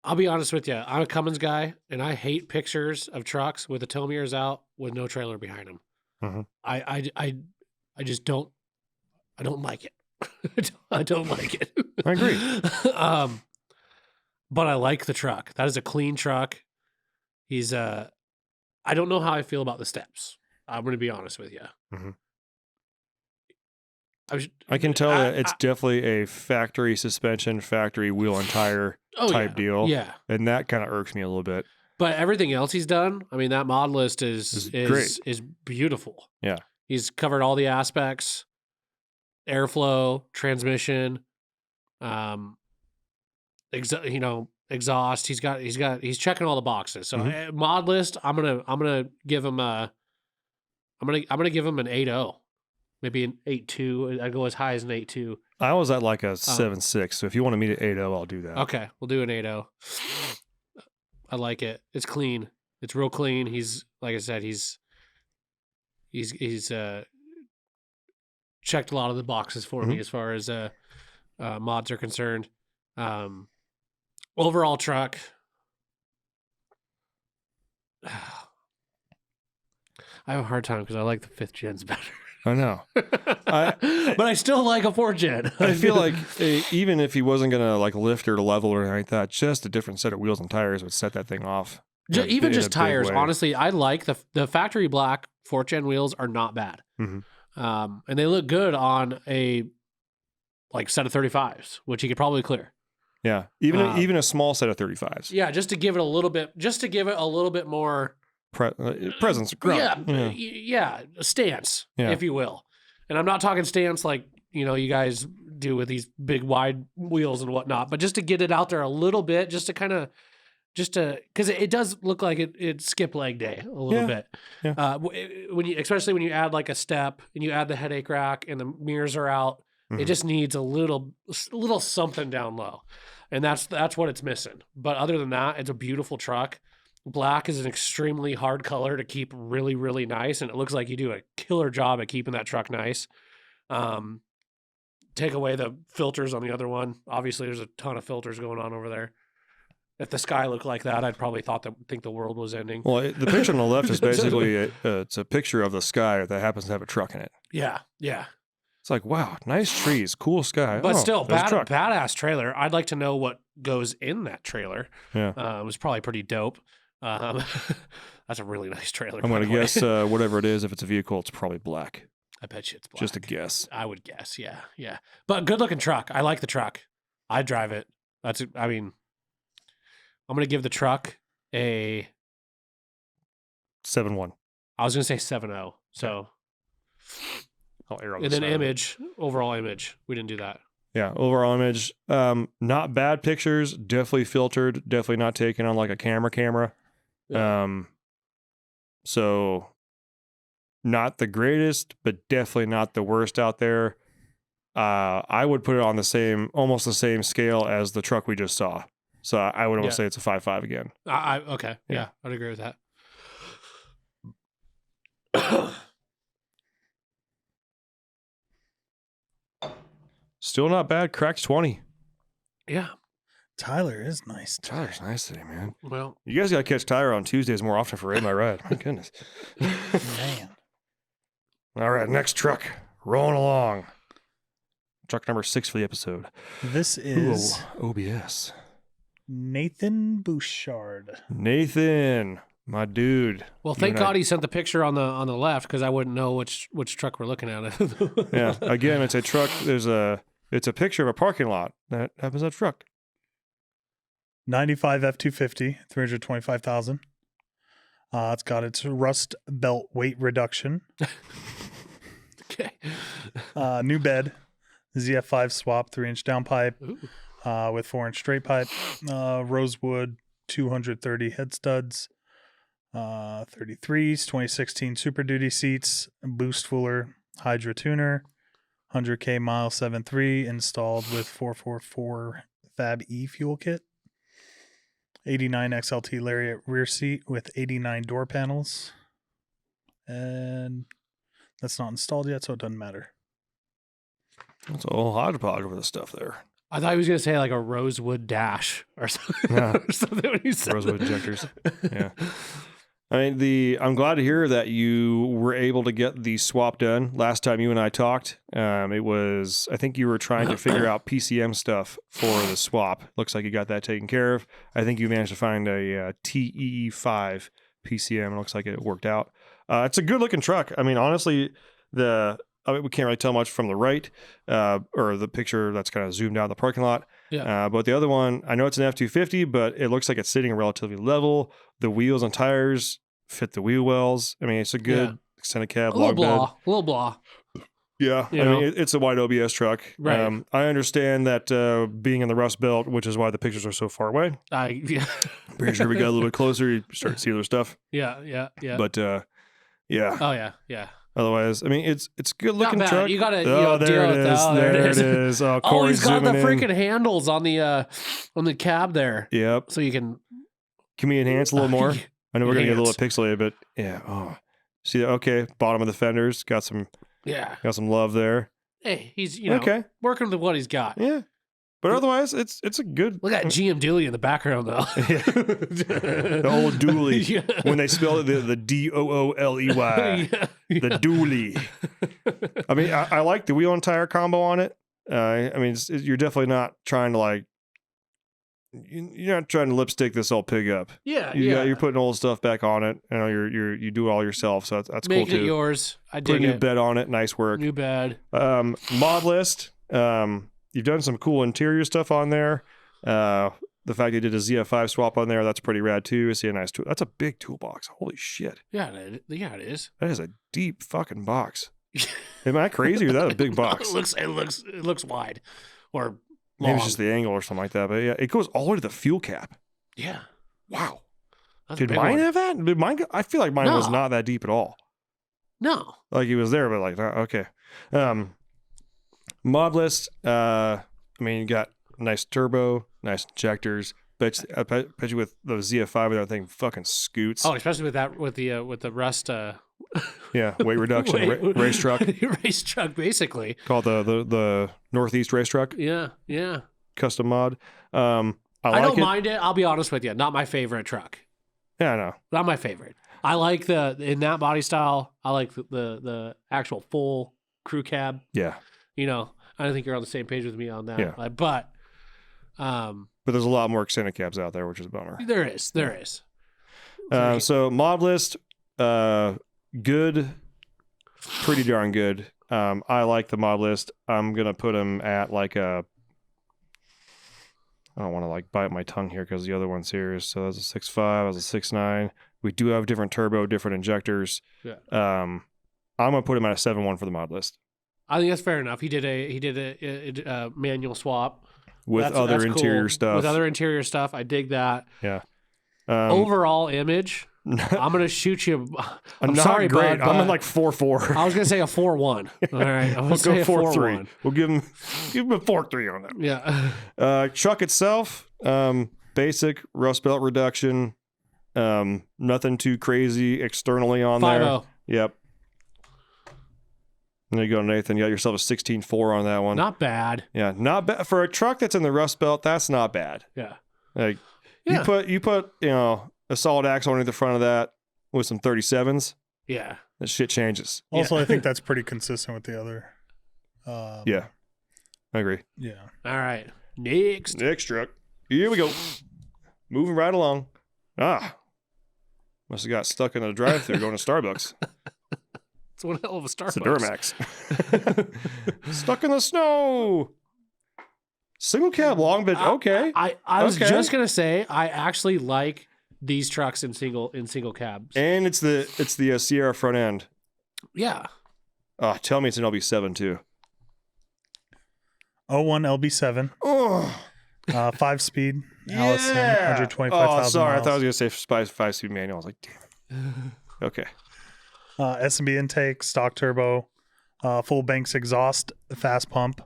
I'll be honest with you. I'm a Cummins guy, and I hate pictures of trucks with the tow mirrors out with no trailer behind them. Mhm. I just don't. I don't like it. I don't like it. I agree. But I like the truck. That is a clean truck. He's I don't know how I feel about the steps. I'm going to be honest with you. Mhm. I I can tell that it's definitely a factory suspension, factory wheel and tire type deal. Yeah. And that kind of irks me a little bit. But everything else he's done, I mean, that mod list is great. is beautiful. Yeah. He's covered all the aspects: airflow, transmission, exhaust. He's checking all the boxes. So mod list, I'm gonna give him I'm gonna give him an 8.0, maybe an 8.2. I'd go as high as an 8.2. I was at like a 7.6. So if you want to meet at 8.0, I'll do that. Okay, we'll do an 8.0. I like it. It's clean. It's real clean. He's, like I said, he's checked a lot of the boxes for me as far as mods are concerned. Overall truck. I have a hard time because I like the 5th gens better. I know. But I still like a 4th gen. I feel like even if he wasn't going to like lift or level or anything like that, just a different set of wheels and tires would set that thing off. Even in just a big tires. way. Honestly, I like the factory black 4th gen wheels are not bad. Mhm. And they look good on a like set of 35s, which he could probably clear. Yeah. Even a small set of 35s. Yeah, just to give it a little bit more Presence. Grunt. a stance, Yeah. if you will. And I'm not talking stance like, you guys do with these big wide wheels and whatnot, but just to get it out there a little bit, because it does look like it skipped leg day a little bit. Yeah. Especially when you add like a step and you add the headache rack and the mirrors are out, it just needs a little something down low. And that's what it's missing. But other than that, it's a beautiful truck. Black is an extremely hard color to keep really, really nice. And it looks like you do a killer job at keeping that truck nice. take away the filters on the other one. Obviously, there's a ton of filters going on over there. If the sky looked like that, I'd probably think the world was ending. Well, the picture on the left is basically it's a picture of the sky that happens to have a truck in it. Yeah, yeah. It's like, wow, nice trees, cool sky. But Oh, still, there's a truck. badass trailer. I'd like to know what goes in that trailer. Yeah. It was probably pretty dope. That's a really nice trailer. I'm by going to the way. guess whatever it is, if it's a vehicle, it's probably black. I bet you it's black. Just a guess. I would guess, yeah, yeah. But good looking truck. I like the truck. I'd drive it. I mean, I'm gonna give the truck a. 7-1. I was gonna say 7.0. So, I'll err on and the then side of it. image, overall image. We didn't do that. Yeah, overall image. Not bad pictures. Definitely filtered. Definitely not taken on like a camera. So not the greatest, but definitely not the worst out there. I would put it on almost the same scale as the truck we just saw. So I would almost say it's a 5.5 again. Okay, Yeah. yeah, I'd agree with that. Still not bad. Cracked 20. Yeah. Tyler is nice. Tyler's nice today, man. Well, You guys got to catch Tyler on Tuesdays more often for Rate My Ride. My goodness. Man. All right, next truck. Rolling along. Truck number 6 for the episode. This is Ooh, OBS. Nathan Bouchard. Nathan, my dude. well, You thank and I- God he sent the picture on the left because I wouldn't know which truck we're looking at. Yeah, again, it's a truck. It's a picture of a parking lot that happens at a truck. 95 F250, 325,000. It's got its rust belt weight reduction. Okay. New bed, ZF5 swap, 3-inch downpipe Ooh. with 4-inch straight pipe. Rosewood 230 head studs. 33s, 2016 Super Duty seats, boost fuller, Hydra tuner, 100K mile 7.3 installed with 444 Fab E fuel kit. 89 XLT Lariat rear seat with 89 door panels. And that's not installed yet, so it doesn't matter. That's a whole hodgepodge over the stuff there. I thought he was gonna say like a rosewood dash or something. Yeah. or something when he said Rosewood that. injectors. Yeah. I mean, I'm glad to hear that you were able to get the swap done. Last time you and I talked, it was, I think you were trying to figure out PCM stuff for the swap. Looks like you got that taken care of. I think you managed to find a TE5 PCM. It looks like it worked out. It's a good looking truck. I mean, honestly, we can't really tell much from the right or the picture that's kind of zoomed out in the parking lot. Yeah. But the other one, I know it's an F250, but it looks like it's sitting relatively level. The wheels and tires fit the wheel wells. I mean, it's a good extended cab, A little log bed. blah. A little blah. Yeah, You I know? mean, it's a wide OBS truck. Right. I understand that being in the Rust Belt, which is why the pictures are so far away. Yeah. Pretty sure we got a little bit closer, you start to see other stuff. Yeah. But yeah, Oh yeah. Yeah. otherwise, I mean, it's a good looking Not bad. truck. You gotta Oh, deal there with it that. is. Oh, There it is. is. Oh, Oh, Corey's he's got the zooming in. freaking handles on the cab there, Yep. so you can. Can we enhance a little more? I know we're gonna get a little Enhance. pixelated, but yeah. Oh, see, okay. Bottom of the fenders got some Yeah. love there. Hey, he's you know Okay. working with what he's got. Yeah, but otherwise, it's a good. Look at GM Dooley in the background though. The old Dooley. Yeah. When they spell it the Dooley, Yeah. the Dooley. I mean, I like the wheel and tire combo on it. I mean, you're definitely not trying to like. You're not trying to lipstick this old pig up. Yeah. You're putting old stuff back on it. You know, you do it all yourself, so that's cool Making too. it yours. I Put a dig new it. bed on it. Nice work. New bed. Mod list. You've done some cool interior stuff on there. The fact you did a ZF5 swap on there, that's pretty rad too. I see a nice tool. That's a big toolbox. Holy shit. Yeah. It is. That is a deep fucking box. Am I crazy or is that a big box? It looks wide, or Maybe long. it's just the angle or something like that. But yeah, it goes all the way to the fuel cap. Yeah. Wow. That's a Did big mine one. have that? Did mine I feel like mine was No. not that deep at all. No. Like it was there, but like, okay. Mod list. I mean, you got nice turbo, nice injectors. Bet you with the ZF5 and everything fucking scoots. Oh, especially with the rust Yeah, weight reduction race truck. Race truck, basically. Called the Northeast race truck Yeah, yeah. custom mod. I like don't it. mind it. I'll be honest with you. Not my favorite truck. Yeah, I know. Not my favorite. I like in that body style. I like the actual full crew cab. Yeah, You know, I don't think you're on the same page with me on that. Yeah. But there's a lot more extended cabs out there, which is a bummer. there is. So mod list, good, pretty darn good. I like the mod list. I'm gonna put him at like a. I don't want to like bite my tongue here because the other one's here. So that's a 6.5, that's a 6.9. We do have different turbo, different injectors. Yeah. I'm gonna put him at a 7.1 for the mod list I think that's fair enough. He did a manual swap with That's other cool. interior stuff. With other interior stuff, I dig that. Yeah. Overall image, I'm gonna shoot you. I'm not sorry, great. bud, I'm but at like 4.4. I was gonna say a 4.1. All right, I'm gonna We'll say go a 4.3. 4.1. We'll give him a 4.3 on that. Yeah. Truck itself, basic rust belt reduction. Nothing too crazy externally on 5.0. there. Yep. There you go, Nathan. You got yourself a 16.4 on that one. Not bad. Yeah, not bad for a truck that's in the rust belt. That's not bad. Yeah. Like Yeah. you put a solid axle underneath the front of that with some 37s. Yeah. That shit changes. Also, I think that's pretty consistent with the other. Yeah, I agree. Yeah. All right. Next. Next truck. Here we go. Moving right along. Must have got stuck in a drive-thru going to Starbucks. It's one hell of a Starbucks. It's a Duramax. Stuck in the snow. Single cab long bed. Okay. I was Okay. just gonna say I actually like these trucks in single cabs. And it's the Sierra front end. Yeah. Oh, tell me it's an LB7 too. 01 LB7, Oh, 5-speed, Allison, yeah. 125,000 Oh, sorry. miles. I thought I was gonna say 5-speed manual. I was like, damn. Okay. S&B intake, stock turbo, full Banks exhaust, fast pump,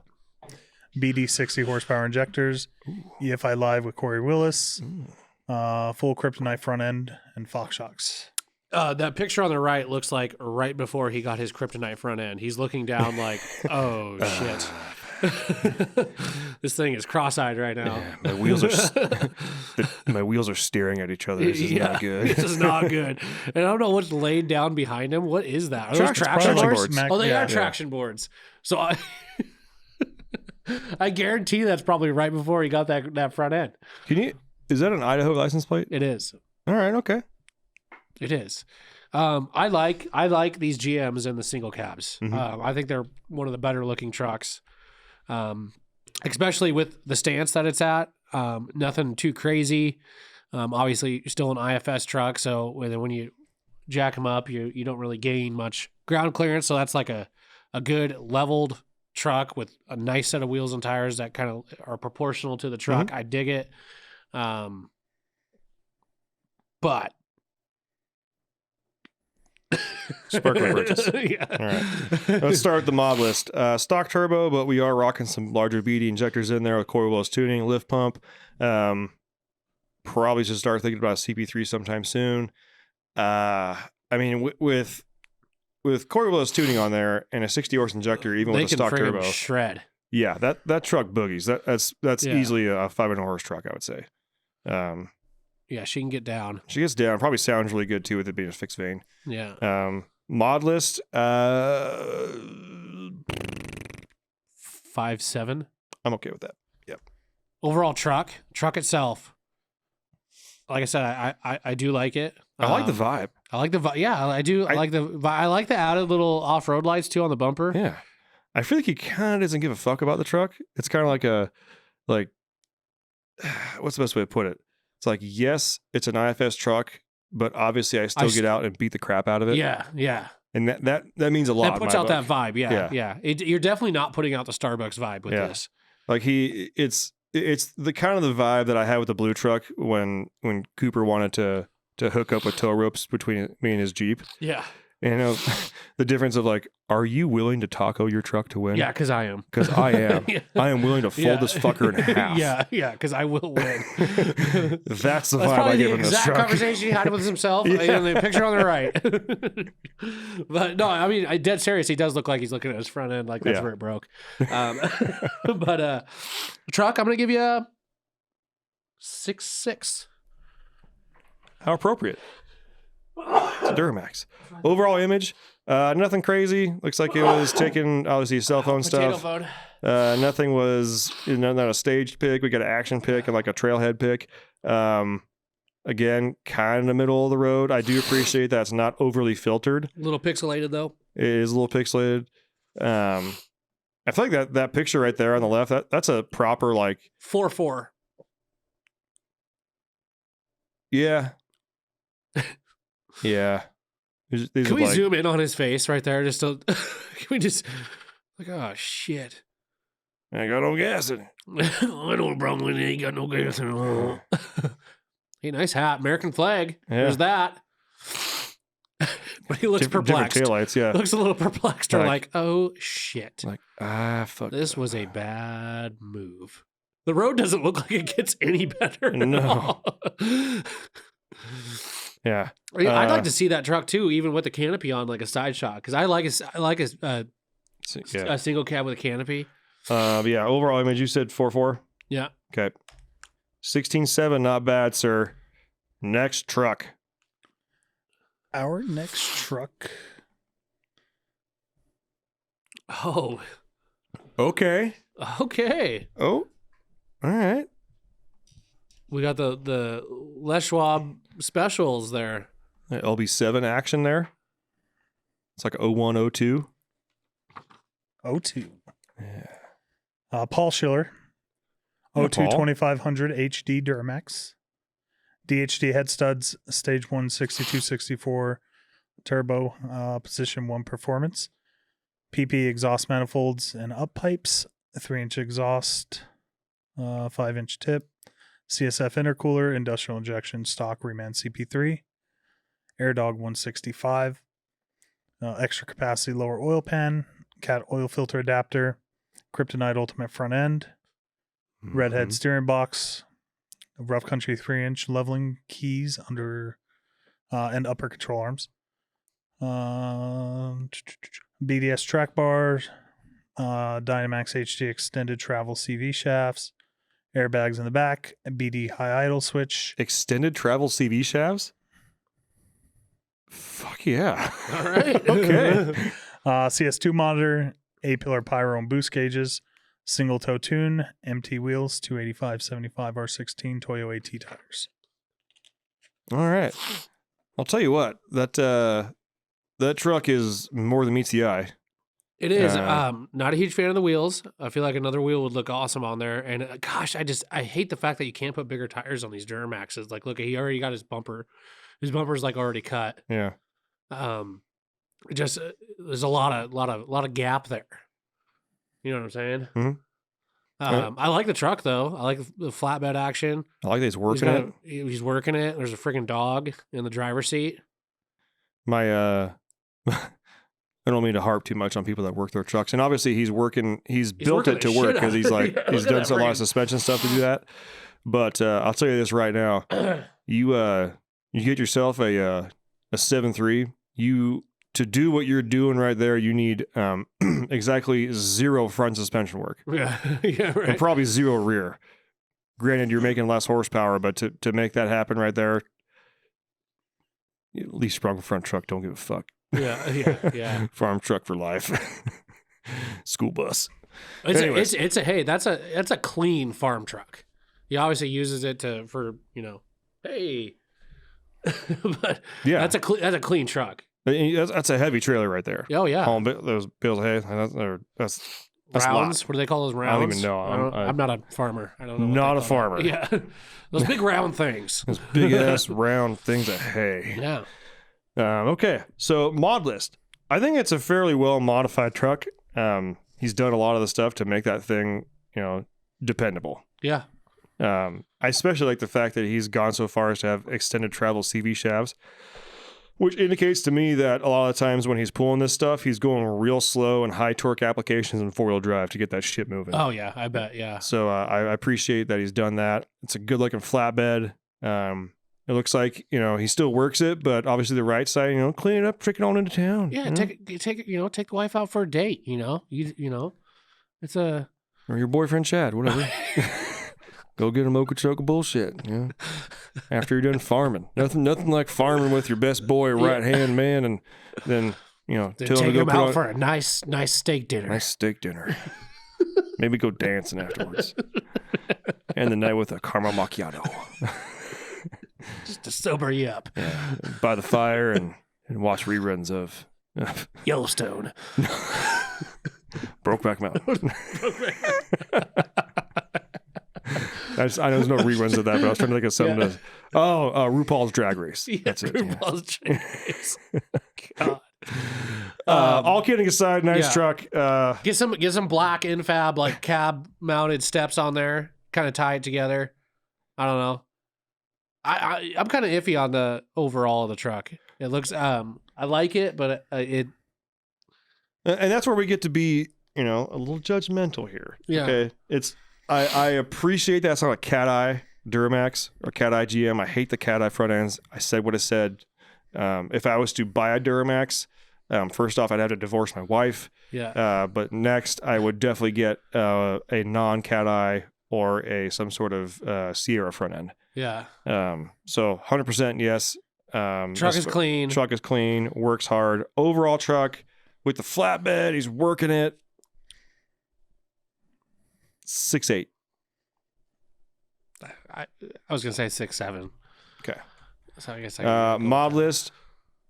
BD 60 horsepower injectors, EFI Live with Corey Willis, full Kryptonite front end, and Fox shocks. That picture on the right looks like right before he got his kryptonite front end. He's looking down like, oh shit. This thing is cross-eyed right now. Yeah, my wheels are my wheels are staring at each other. This is not good. This is not good. And I don't know what's laid down behind him. What is that? Are those Traction traction boards. boards? Mac- Oh, they yeah. are traction boards. So I guarantee that's probably right before he got that front end. Is that an Idaho license plate? It is. All right. Okay. It is. I like these GMs in the single cabs. Mm-hmm. I think they're one of the better looking trucks, especially with the stance that it's at. Nothing too crazy. Obviously, you're still an IFS truck, so when you jack them up, you don't really gain much ground clearance. So that's like a good leveled truck with a nice set of wheels and tires that kind of are proportional to the truck. Mm-hmm. I dig it. But Sparkling bridges. Yeah. All right. Let's start with the mod list. Stock turbo, but we are rocking some larger BD injectors in there with Corey Willis tuning, lift pump. Probably should start thinking about a CP3 sometime soon. I mean, with Corey Willis tuning on there and a 60 horse injector, even They with a can stock friggin' turbo, shred. yeah, that truck boogies. That's Yeah. easily a 500 horse truck, I would say. Yeah, she can get down. She gets down. Probably sounds really good too with it being a fixed vane. Yeah. Mod list. 5.7. I'm okay with that. Yep. Overall truck itself. Like I said, I do like it. I like the vibe. I like the vibe. Yeah, I do. I like I like the added little off road lights too on the bumper. Yeah. I feel like he kind of doesn't give a fuck about the truck. It's kind of like what's the best way to put it? It's like, yes, it's an IFS truck, but obviously I still get out and beat the crap out of it. Yeah, yeah. And that means a lot. That puts in my out book. that vibe. Yeah, Yeah. yeah. You're definitely not putting out the Starbucks vibe with Yeah. this. Like it's the kind of the vibe that I had with the blue truck when Cooper wanted to hook up with tow ropes between me and his Jeep. Yeah. You know, the difference of like, are you willing to taco your truck to win? Yeah, because I am. Because I am. Yeah. I am willing to fold Yeah. this fucker in half. Yeah, because I will win. That's the That's vibe I probably give the him this exact truck. conversation he had with himself in the picture on the right. But no, I mean, I dead serious. He does look like he's looking at his front end, like that's Yeah. where it broke. But truck, I'm gonna give you a 6.6. How appropriate. It's a Duramax. Overall image, nothing crazy. Looks like it was taking, obviously, cell phone Potato stuff. phone. Nothing was, not a staged pick. We got an action pick and like a trailhead pick. Again, kind of in the middle of the road. I do appreciate that it's not overly filtered. A little pixelated though. It is a little pixelated. I feel like that picture right there on the left, that's a proper, like, 4.4. yeah. Yeah. These Can are we like, zoom in on his face right there? Just to, can we just like, oh shit. I got no gas in it. I don't problem with it. Ain't got no gas in it. Hey, nice hat. American flag. Yeah. There's that. But he looks Different perplexed. taillights, yeah. Looks a little perplexed. Or Like- like, oh shit. Like, fuck. This was a bad move. The road doesn't look like it gets any better. at No. all. Yeah. I mean, I'd like to see that truck too, even with the canopy on, like a side shot, because I like a Yeah. single cab with a canopy. But yeah, overall image, you said 4.4? Yeah. Okay. 16.7, not bad, sir. Next truck. Our next truck. Oh, Okay. okay. Oh, all right. We got the Les Schwab specials there. LB7 action there. It's like 01, 02. 02. Yeah. Paul Schiller. Yeah, 02 Paul. 2500 HD Duramax. DHD head studs, stage 1 6264 turbo, position 1 performance. PP exhaust manifolds and up pipes, 3-inch exhaust, 5-inch tip. CSF intercooler, industrial injection, stock Reman CP3. AirDog 165. Extra capacity lower oil pan, cat oil filter adapter, Kryptonite ultimate front end, redhead steering box, rough country 3-inch leveling keys under and upper control arms, BDS track bars, Dynamax HD extended travel CV shafts, airbags in the back, BD high idle switch. Extended travel CV shafts? Fuck yeah. All right. Okay. CS2 monitor, A-pillar pyro and boost gauges, single toe tune, MT wheels, 285/75 R16 Toyo AT tires. All right. I'll tell you what, that truck is more than meets the eye. It is. Uh, Not a huge fan of the wheels. I feel like another wheel would look awesome on there. And gosh, I hate the fact that you can't put bigger tires on these Duramaxes. Like, look, he already got his bumper. His bumper's like already cut. Yeah. Just there's a lot of gap there. You know what I'm saying? Mhm. I like the truck though. I like the flatbed action. I like that he's working it. He's working it. There's a freaking dog in the driver's seat. My I don't mean to harp too much on people that work their trucks, and obviously he's built working it to the work shit because out he's of it. like Yeah, he's look at done that a lot of freaking- suspension stuff to do that. But I'll tell you this right now: you get yourself a 7.3. To do what you're doing right there, you need exactly 0 front suspension work Yeah, yeah, and right. probably 0 rear. Granted, you're making less horsepower, but to make that happen right there, at least sprung front truck. Don't give a fuck. Yeah. Farm truck for life. School bus. Anyways. It's a that's a clean farm truck. He obviously uses it for hey, but Yeah, that's a clean truck. that's a heavy trailer right there. Oh yeah, Hauling those bales of hay. That's a lot. rounds. What do they call those I rounds? don't even know. I'm not a farmer. I don't know. what Not they a call farmer. that. Yeah, those big round things. Those big ass round things of hay. Yeah. Okay, so mod list. I think it's a fairly well modified truck. He's done a lot of the stuff to make that thing, dependable. Yeah. I especially like the fact that he's gone so far as to have extended travel CV shafts. Which indicates to me that a lot of times when he's pulling this stuff, he's going real slow and high torque applications and 4-wheel drive to get that shit moving. Oh yeah, I bet. Yeah. So I appreciate that he's done that. It's a good looking flatbed. It looks like, he still works it, but obviously the right side, clean it up, trick it on into town. Yeah. Take the wife out for a date. It's a. Or your boyfriend Chad, whatever. Go get a Okeechobee bullshit. After you're done farming, nothing like farming with your best boy, right hand man, and then tell him to take go him put out on for a nice steak dinner. nice steak dinner. Maybe go dancing afterwards, and the night with a caramel macchiato. Just to sober you up. By the fire and watch reruns of Yellowstone. Brokeback Mountain. I know there's no reruns of that, but I was trying to think of something. Yeah. RuPaul's Drag Race. That's it. RuPaul's Drag Race. God. All kidding aside, nice yeah. truck. Get some black infab like cab mounted steps on there, kind of tie it together. I don't know. I'm kind of iffy on the overall of the truck. It looks I like it, but it And that's where we get to be, a little judgmental here. Yeah. Okay. I appreciate that it's not a cat eye Duramax or cat eye GM. I hate the cat eye front ends. I said what I said. If I was to buy a Duramax, first off, I'd have to divorce my wife. yeah. But next, I would definitely get a non-cat eye or some sort of Sierra front end. Yeah. So 100% yes. Truck is clean. Truck is clean. Works hard. Overall truck with the flatbed. He's working it. 6.8. I was gonna say 6.7. Okay. So I guess I Mod list,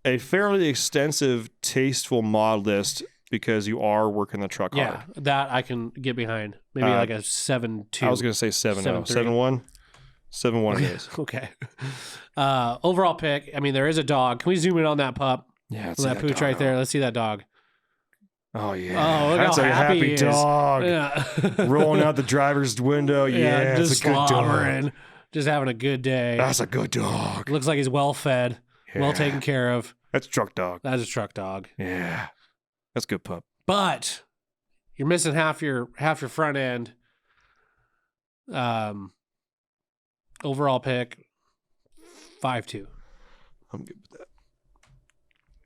a fairly extensive, tasteful mod list because you are working the truck hard. yeah, that I can get behind. Maybe like a 7.2. I was going to say 7.0. 7.3. 7.1. 7.1 it is. Okay. Overall pick. I mean, there is a dog. Can we zoom in on that pup? Yeah, On that pooch dog. right there. Let's see that dog. Oh, yeah. Oh, look That's how a happy happy he is. dog. Yeah. Rolling out the driver's window. Yeah, just it's a good dog. slobbering, just having a good day. That's a good dog. Looks like he's well fed, well Yeah. taken care of. That's a truck dog. That's a truck dog. Yeah. That's a good pup. But you're missing half your front end. Overall pick 5.2. I'm good with that.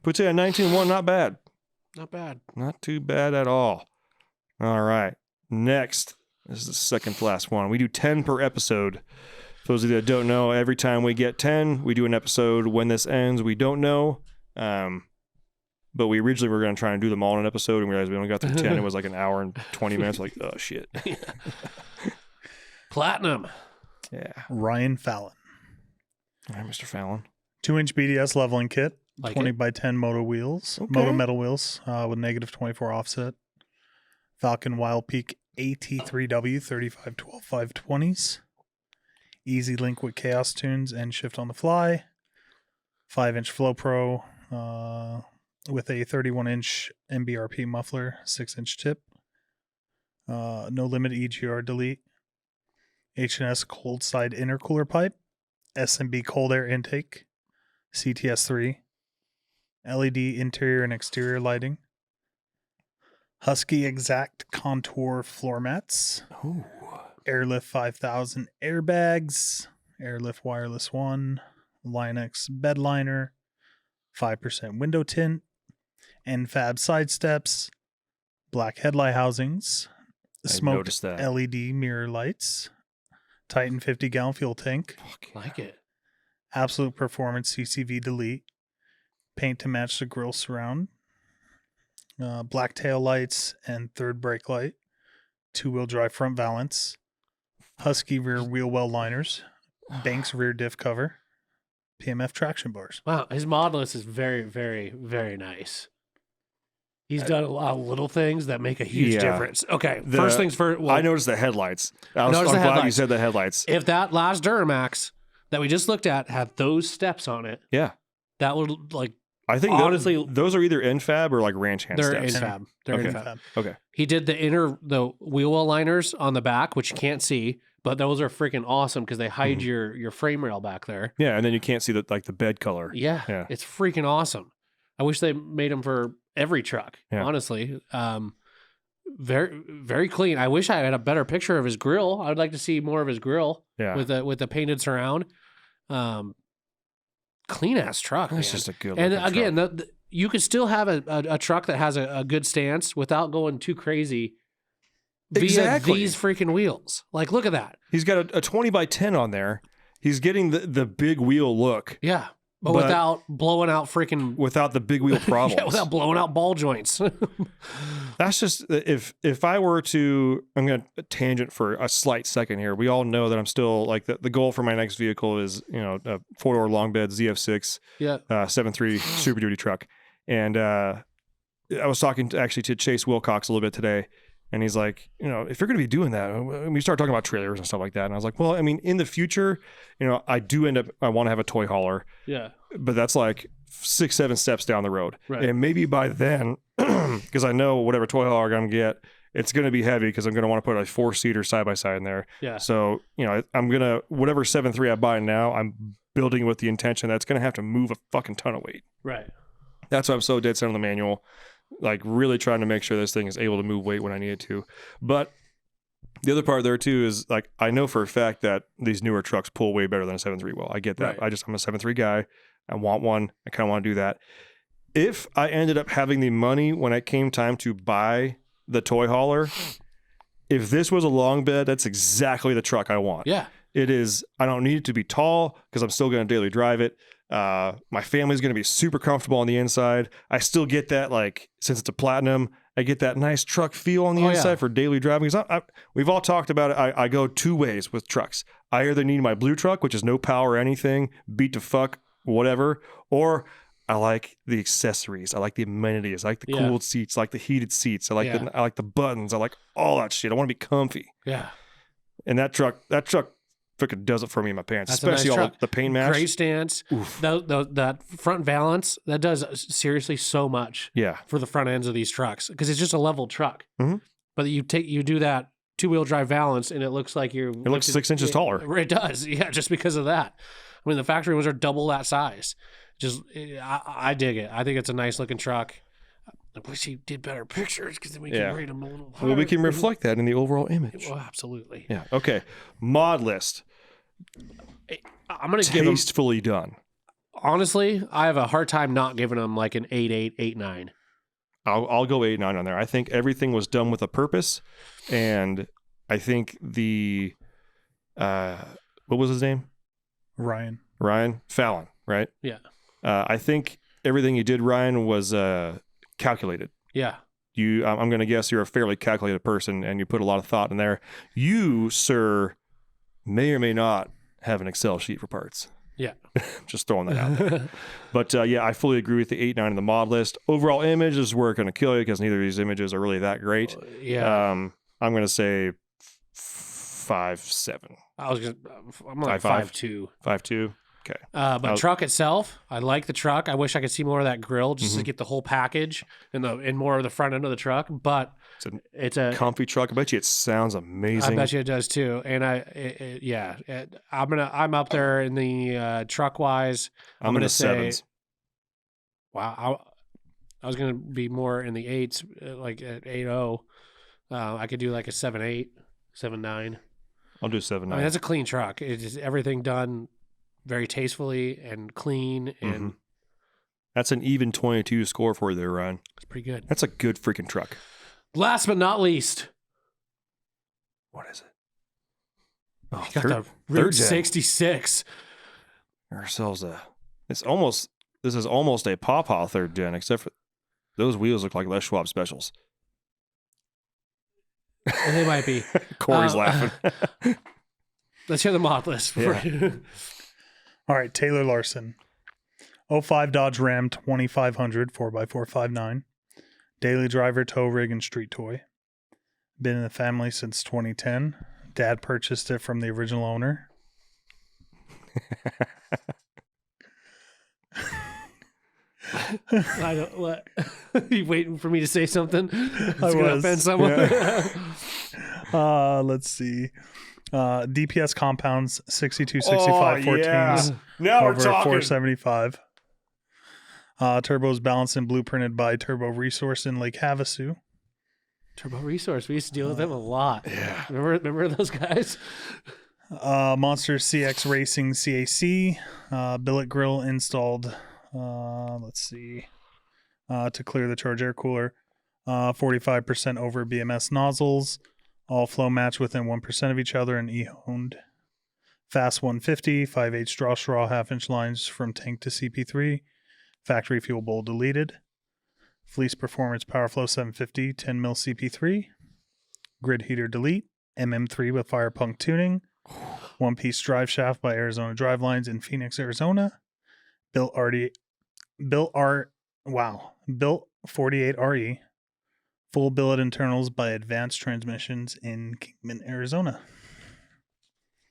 Puts it at 19.1. Not bad. Not bad. Not too bad at all. All right. Next. This is the second to last one. We do 10 per episode. For those of you that don't know, every time we get 10, we do an episode. When this ends, we don't know. But we originally were going to try and do them all in an episode, and we realized we only got through 10. It was like an hour and 20 minutes. Like, oh, shit. Platinum. Yeah. Ryan Fallon. All right, Mr. Fallon. 2-inch BDS leveling kit. Like 20 it. by 10 moto wheels. Okay. Moto metal wheels with negative 24 offset. Falcon Wild Peak AT3W 3512 520s. Easy link with Chaos Tunes and shift on the fly. 5-inch Flow Pro with a 31-inch MBRP muffler, 6-inch tip. No limit EGR delete. H&S cold side intercooler pipe. SMB cold air intake. CTS3. LED interior and exterior lighting. Husky Exact Contour floor mats. Ooh. Airlift 5000 airbags. Airlift Wireless 1. Line-X bed liner. 5% window tint. NFAB side steps. Black headlight housings. Smoked noticed that. LED mirror lights. Titan 50-gallon fuel tank. Like it. Absolute Performance CCV delete. Paint to match the grille surround. Black tail lights and third brake light. 2-wheel drive front valance. Husky rear wheel well liners. Banks rear diff cover. PMF traction bars. Wow, his mod list is very, very, very nice. He's done a lot of little things that make a huge Yeah. difference. Okay, first things first. Well, I noticed the headlights. I'm Noticed the glad you headlights. said the headlights. if that last Duramax that we just looked at had those steps on it, Yeah. that would like I think honestly, those are either infab or like ranch hand they're steps. infab. They're Okay. infab. Okay. He did the wheel well liners on the back, which you can't see, but those are freaking awesome because they hide your frame rail back there. Yeah, and then you can't see the bed color. Yeah, it's freaking awesome. I wish they made them for every truck. Yeah. Honestly, very very clean. I wish I had a better picture of his grill. I would like to see more of his grill. Yeah. with the painted surround. Clean ass truck. It's man. just a good. And looking again, truck. you could still have a truck that has a good stance without going too crazy. Via Exactly. these freaking wheels. Like, look at that. He's got a 20x10 on there. He's getting the big wheel look Yeah. But But- without blowing out freaking without the big wheel problems. yeah, without blowing out ball joints. That's just if I were to, I'm going to tangent for a slight second here. We all know that I'm still like the goal for my next vehicle is a 4-door long bed ZF6 yeah. 7.3 Super Duty truck, and I was talking to Chase Wilcox a little bit today, and he's like, if you're going to be doing that, and we start talking about trailers and stuff like that, and I was like, well, I mean, in the future, I want to have a toy hauler, Yeah. but that's like 6-7 steps down the road. Right. And maybe by then, because I know whatever toy hauler I'm going to get, it's going to be heavy because I'm going to want to put a 4-seater side by side in there. Yeah. So, I'm going to, whatever 7.3 I buy now, I'm building with the intention that's going to have to move a fucking ton of weight. Right. That's why I'm so dead set on the manual, like really trying to make sure this thing is able to move weight when I need it to. But the other part there too is like, I know for a fact that these newer trucks pull way better than a 7.3 will. I get that. Right. I'm a 7.3 guy. I want one. I kind of want to do that. If I ended up having the money when it came time to buy the toy hauler, if this was a long bed, that's exactly the truck I want. Yeah. It is, I don't need it to be tall because I'm still going to daily drive it. My family's going to be super comfortable on the inside. I still get that, like, since it's a platinum, I get that nice truck feel on the Oh, yeah. inside for daily driving. 'Cause we've all talked about it. I go two ways with trucks. I either need my blue truck, which is no power or anything, beat to fuck, whatever, or I like the accessories. I like the amenities. I like the Yeah. cooled seats. I like the heated seats. I like Yeah. I like the buttons. I like all that shit. I want to be comfy. Yeah. And that truck freaking does it for me in my pants, That's a nice especially all truck. the paint match. Great stance. That front valance, that does seriously so much Yeah. for the front ends of these trucks because it's just a level truck. Mhm. But you do that 2-wheel drive valance and it looks like you're. It looks 6 inches taller. It does. Yeah. Just because of that. I mean, the factory ones are double that size. I dig it. I think it's a nice looking truck. I wish he did better pictures because then we Yeah. can rate them a little higher. Well, we can reflect that in the overall image. Well, absolutely. Yeah. Okay. Mod list. I'm going to give him. Tastefully done. Honestly, I have a hard time not giving him like an 8.8, 8.9. I'll go 8-9 on there. I think everything was done with a purpose, and I think the what was his name? Ryan. Ryan Fallon, right? Yeah. I think everything you did, Ryan, was calculated. Yeah. I'm going to guess you're a fairly calculated person, and you put a lot of thought in there. You, sir, may or may not have an Excel sheet for parts. Yeah. Just throwing that out there. But yeah, I fully agree with the 8-9 in the mod list. Overall image is where it's going to kill you because neither of these images are really that great. Yeah. I'm going to say 5.7. I'm like 5.5. 5.2. 5.2. Okay. But truck itself, I like the truck. I wish I could see more of that grill just to get the whole package and more of the front end of the truck. But it's a Comfy truck. I bet you it sounds amazing. I bet you it does too. And I'm up there in the truck wise. I'm in the say, 7s. Wow, I was gonna be more in the 8s, like at 8.0. I could do like a 7.8, 7.9. I'll do 7.9. I mean, that's a clean truck. It's just everything done very tastefully and clean, and That's an even 22 score for you there, Ryan. it's pretty good. That's a good freaking truck. Last but not least, What is it? Oh, got the third Route gen. 66. Ourselves this is almost a Pawpaw third gen, except for those wheels look like Les Schwab specials. And they might be. Corey's laughing. Let's hear the mod list. All right, Taylor Larson. 05 Dodge Ram 2500 4x459. Daily driver, tow rig, and street toy. Been in the family since 2010. Dad purchased it from the original owner. I don't what. You waiting for me to say something? It's I gonna was. offend someone. Let's see. DPS compounds 6265 14s Now over 475. Turbos balanced and blueprinted by Turbo Resource in Lake Havasu. Turbo Resource. We used to deal with them a lot. Yeah. Remember those guys? Monster CX Racing CAC. Billet grill installed. Let's see. To clear the charge air cooler. 45% over BMS nozzles. All flow match within 1% of each other and E-honed. Fast 150, 5/8 draw straw half-inch lines from tank to CP3. Factory fuel bowl deleted. Fleece Performance Powerflow 750, 10 mil CP3. Grid heater delete. MM3 with Fire Punk tuning. One-piece drive shaft by Arizona Drivelines in Phoenix, Arizona. Built 48 RE. Full billet internals by Advanced Transmissions in Kingman, Arizona.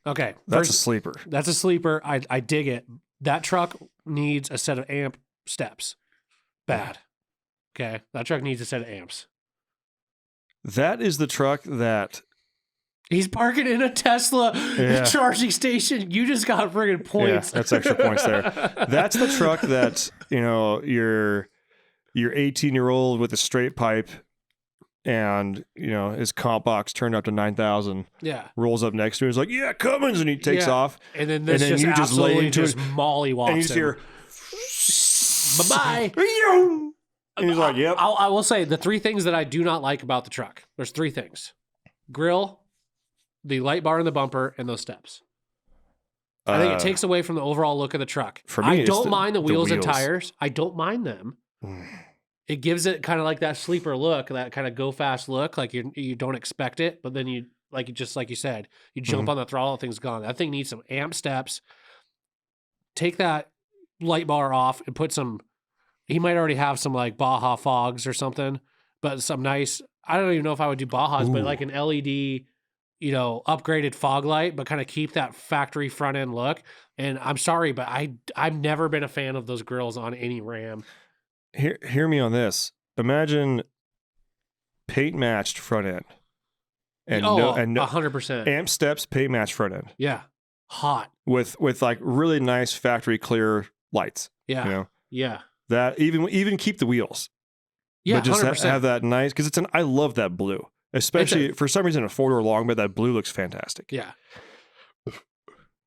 Okay. That's a sleeper. That's a sleeper. I dig it. That truck needs a set of amp steps. Bad. Okay. That truck needs a set of amps. That is the truck that He's parking in a Tesla charging station. You just got friggin' points. Yeah, that's extra points there. That's the truck that, your 18-year-old with a straight pipe and, his comp box turned up to 9,000. Yeah. Rolls up next to him. He's like, yeah, Cummins. And he takes off. And then this just you just lay into just mollywops and you just hear, bye-bye. And he's like, yep. I will say the three things that I do not like about the truck. There's three things. Grill, the light bar in the bumper, and those steps. I think it takes away from the overall look of the truck. For me, I don't mind the wheels and tires. I don't mind them. It gives it kind of like that sleeper look, that kind of go fast look, like you don't expect it, but then you like you said, you jump on the throttle, thing's gone. That thing needs some amp steps. Take that light bar off and put some. He might already have some like Baja fogs or something, but some nice. I don't even know if I would do Bajas, but like an LED, upgraded fog light, but kind of keep that factory front end look. And I'm sorry, but I've never been a fan of those grills on any Ram. Hear me on this. Imagine paint matched front end, and no 100% amp steps, paint matched front end. Yeah, hot with like really nice factory clear lights. Yeah, yeah. That even keep the wheels. Yeah, but just 100%. have that nice because I love that blue, especially for some reason a 4-door long bed. That blue looks fantastic. Yeah.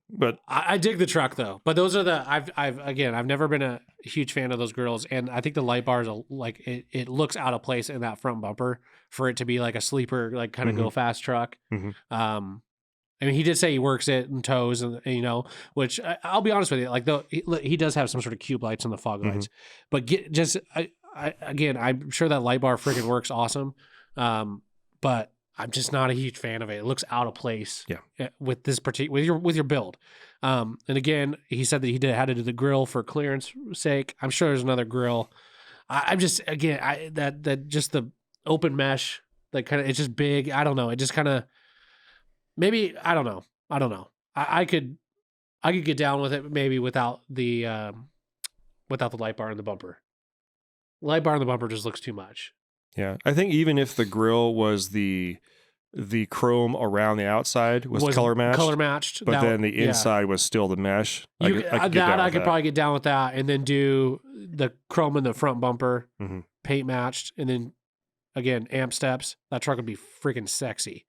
But I dig the truck though. But those are I've never been a huge fan of those grills, and I think the light bars like it looks out of place in that front bumper for it to be like a sleeper, like kind of go fast truck. I mean, he did say he works it in tows, and which I'll be honest with you, like though he does have some sort of cube lights on the fog lights, but I'm sure that light bar freaking works awesome, but I'm just not a huge fan of it. It looks out of place with this particular with your build. And again, he said that he had to do the grill for clearance sake. I'm sure there's another grill. I'm just that just the open mesh, like kind of it's just big. I don't know. It just kind of maybe I don't know. I could get down with it maybe without the light bar in the bumper. Light bar in the bumper just looks too much. Yeah, I think even if the grill was the chrome around the outside was color matched, but then the inside was still the mesh. I could probably get down with that, and then do the chrome in the front bumper, paint matched, and then again amp steps. That truck would be freaking sexy.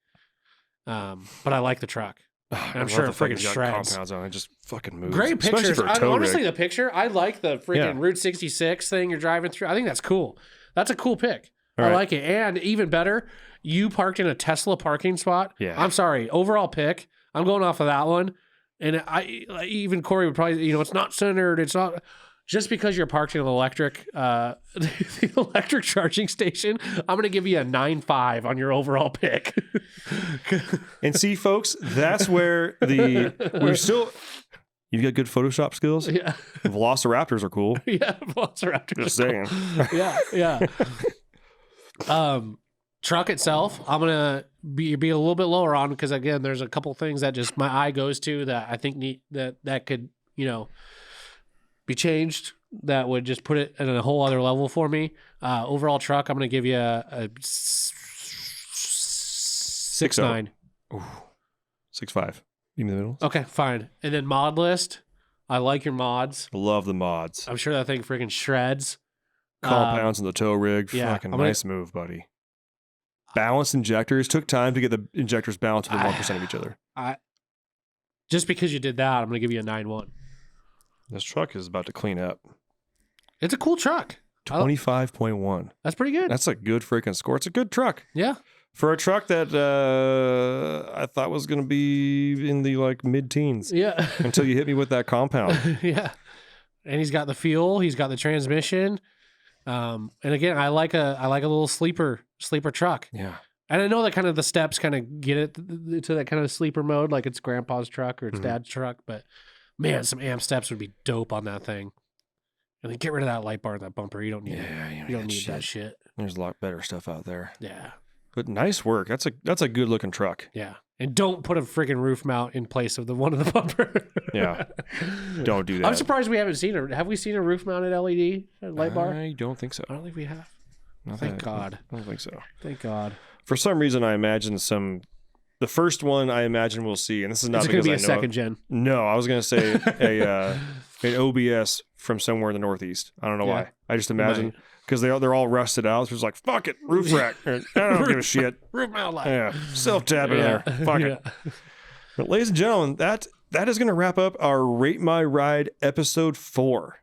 But I like the truck. I'm sure it freaking shreds. Compounds on it just fucking moves. Great pictures. Honestly, the picture. I like the freaking Route 66 thing you're driving through. I think that's cool. That's a cool pick. I like it. And even better, you parked in a Tesla parking spot. Yeah. I'm sorry. Overall pick. I'm going off of that one. And even Corey would probably, it's not centered. It's not just because you're parked in an electric, the electric charging station. I'm going to give you a 9.5 on your overall pick. And see, folks, that's where you got good Photoshop skills. Yeah. Velociraptors are cool. Yeah. Velociraptors. Just saying. Yeah. Truck itself, I'm gonna be a little bit lower on because again, there's a couple things that just my eye goes to that I think that could be changed. That would just put it at a whole other level for me. Overall truck, I'm gonna give you a 6.9. 6'5". Even the middle. Okay, fine. And then mod list. I like your mods. Love the mods. I'm sure that thing freaking shreds. Compounds in the tow rig. yeah, Fucking I'm gonna- nice move, buddy. Balanced injectors. Took time to get the injectors balanced within 1% of each other. Just because you did that, I'm going to give you a 9-1. This truck is about to clean up. It's a cool truck. 25.1. That's pretty good. That's a good freaking score. It's a good truck. Yeah. For a truck that I thought was going to be in the like mid-teens Yeah. until you hit me with that compound. Yeah. And he's got the fuel. He's got the transmission. And again, I like a little sleeper truck. Yeah. And I know that kind of the steps kind of get it to that kind of sleeper mode, like it's grandpa's truck or it's dad's truck. But man, some amp steps would be dope on that thing. And then get rid of that light bar and that bumper. You don't need it. You don't need that shit. There's a lot better stuff out there. Yeah. But nice work. That's a good looking truck. Yeah. And don't put a freaking roof mount in place of the one of the bumper. Yeah. Don't do that. I'm surprised we haven't seen it. Have we seen a roof mounted LED light bar? I don't think so. I don't think we have. Not Thank that- God. I don't think so. Thank God. For some reason, I imagine the first one I imagine we'll see, and this is not It's going because to be I a know. second gen. No, I was going to say an OBS from somewhere in the Northeast. I don't know Yeah. why. I just imagine because they're all rusted out. So it's like, fuck it, roof rack. I don't give a shit. Roof mount light. Yeah, self-tap in there. Fuck it. But ladies and gentlemen, that is going to wrap up our Rate My Ride episode 4.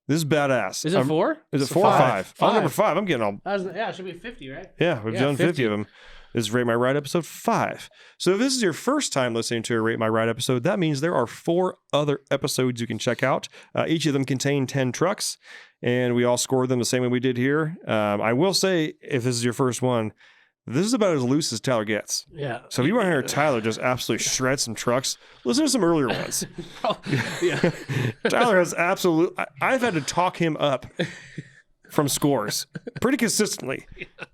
This is badass. Is it 4? Is it 4 or 5? Five. Number 5. I'm getting all. Yeah, it should be 50, right? Yeah, we've Yeah, done 50 50 of them. This is Rate My Ride episode 5. So if this is your first time listening to a Rate My Ride episode, that means there are 4 other episodes you can check out. Each of them contain 10 trucks, and we all scored them the same way we did here. I will say, if this is your first one, this is about as loose as Tyler gets. Yeah. So if you want to hear Tyler just absolutely shred some trucks, listen to some earlier ones. Yeah. Tyler has I've had to talk him up from scores pretty consistently.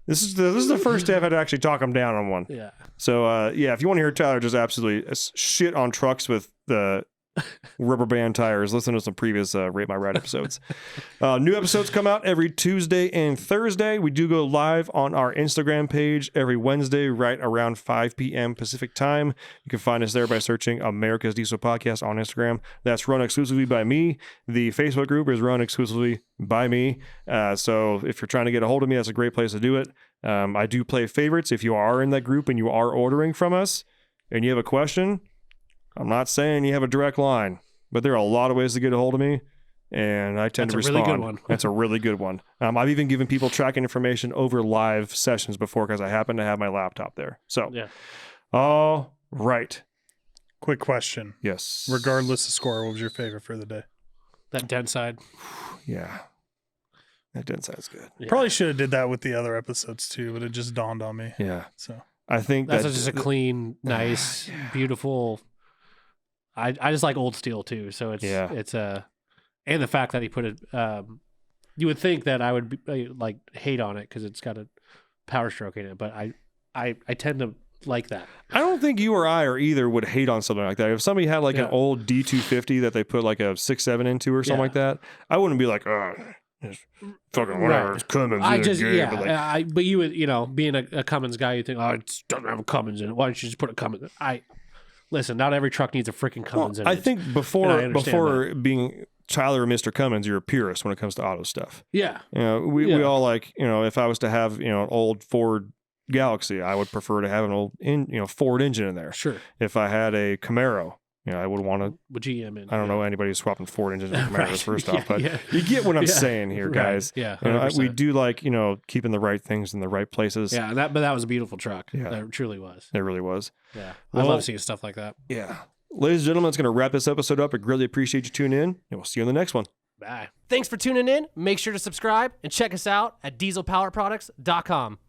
This is the first day I've had to actually talk him down on one. Yeah. So if you want to hear Tyler just absolutely shit on trucks with the rubber band tires, listen to some previous Rate My Ride episodes. New episodes come out every Tuesday and Thursday. We do go live on our Instagram page every Wednesday right around 5 p.m. Pacific time. You can find us there by searching America's Diesel Podcast on Instagram. That's run exclusively by me. The Facebook group is run exclusively by me. So if you're trying to get a hold of me, that's a great place to do it. I do play favorites. If you are in that group and you are ordering from us and you have a question, I'm not saying you have a direct line, but there are a lot of ways to get a hold of me, and I tend to That's a respond. really good one. That's a really good one. I've even given people tracking information over live sessions before because I happen to have my laptop there. So, Yeah. all right. Quick question. Yes. Regardless of score, what was your favorite for the day? That dead side. Yeah. That didn't sound good. Yeah. Probably should have did that with the other episodes too, but it just dawned on me. Yeah. So I think That's that just a clean, nice, beautiful. I just like old steel too, so it's and the fact that he put it. You would think that I would be, like hate on it because it's got a power stroke in it, but I tend to like that. I don't think you or I or either would hate on something like that. If somebody had like an old D250 that they put like a 6.7 into or something like that, I wouldn't be like, oh, it's fucking whatever. Right. It's Cummins. I it's just good," but like, but you would being a Cummins guy, you think it doesn't have a Cummins in it. Why don't you just put a Cummins? Listen, not every truck needs a freaking Cummins in it. I think And I before understand being Tyler or Mr. Cummins, you're a purist when it comes to auto stuff. Yeah, We all like, if I was to have, an old Ford Galaxy, I would prefer to have an old Ford engine in there. sure. If I had a Camaro, I would want to. With GM in. I don't know anybody who's swapping Ford engines with Camaros Right. first Yeah, off, but yeah. you get what I'm Yeah. saying here, Right. guys. Yeah, We 100%. do like, keeping the right things in the right places. Yeah, but that was a beautiful truck. Yeah. That truly was. It really was. Yeah, I Well- love seeing stuff like that. Yeah. Ladies and gentlemen, it's going to wrap this episode up. I really appreciate you tuning in, and we'll see you in the next one. Bye. Thanks for tuning in. Make sure to subscribe and check us out at dieselpowerproducts.com.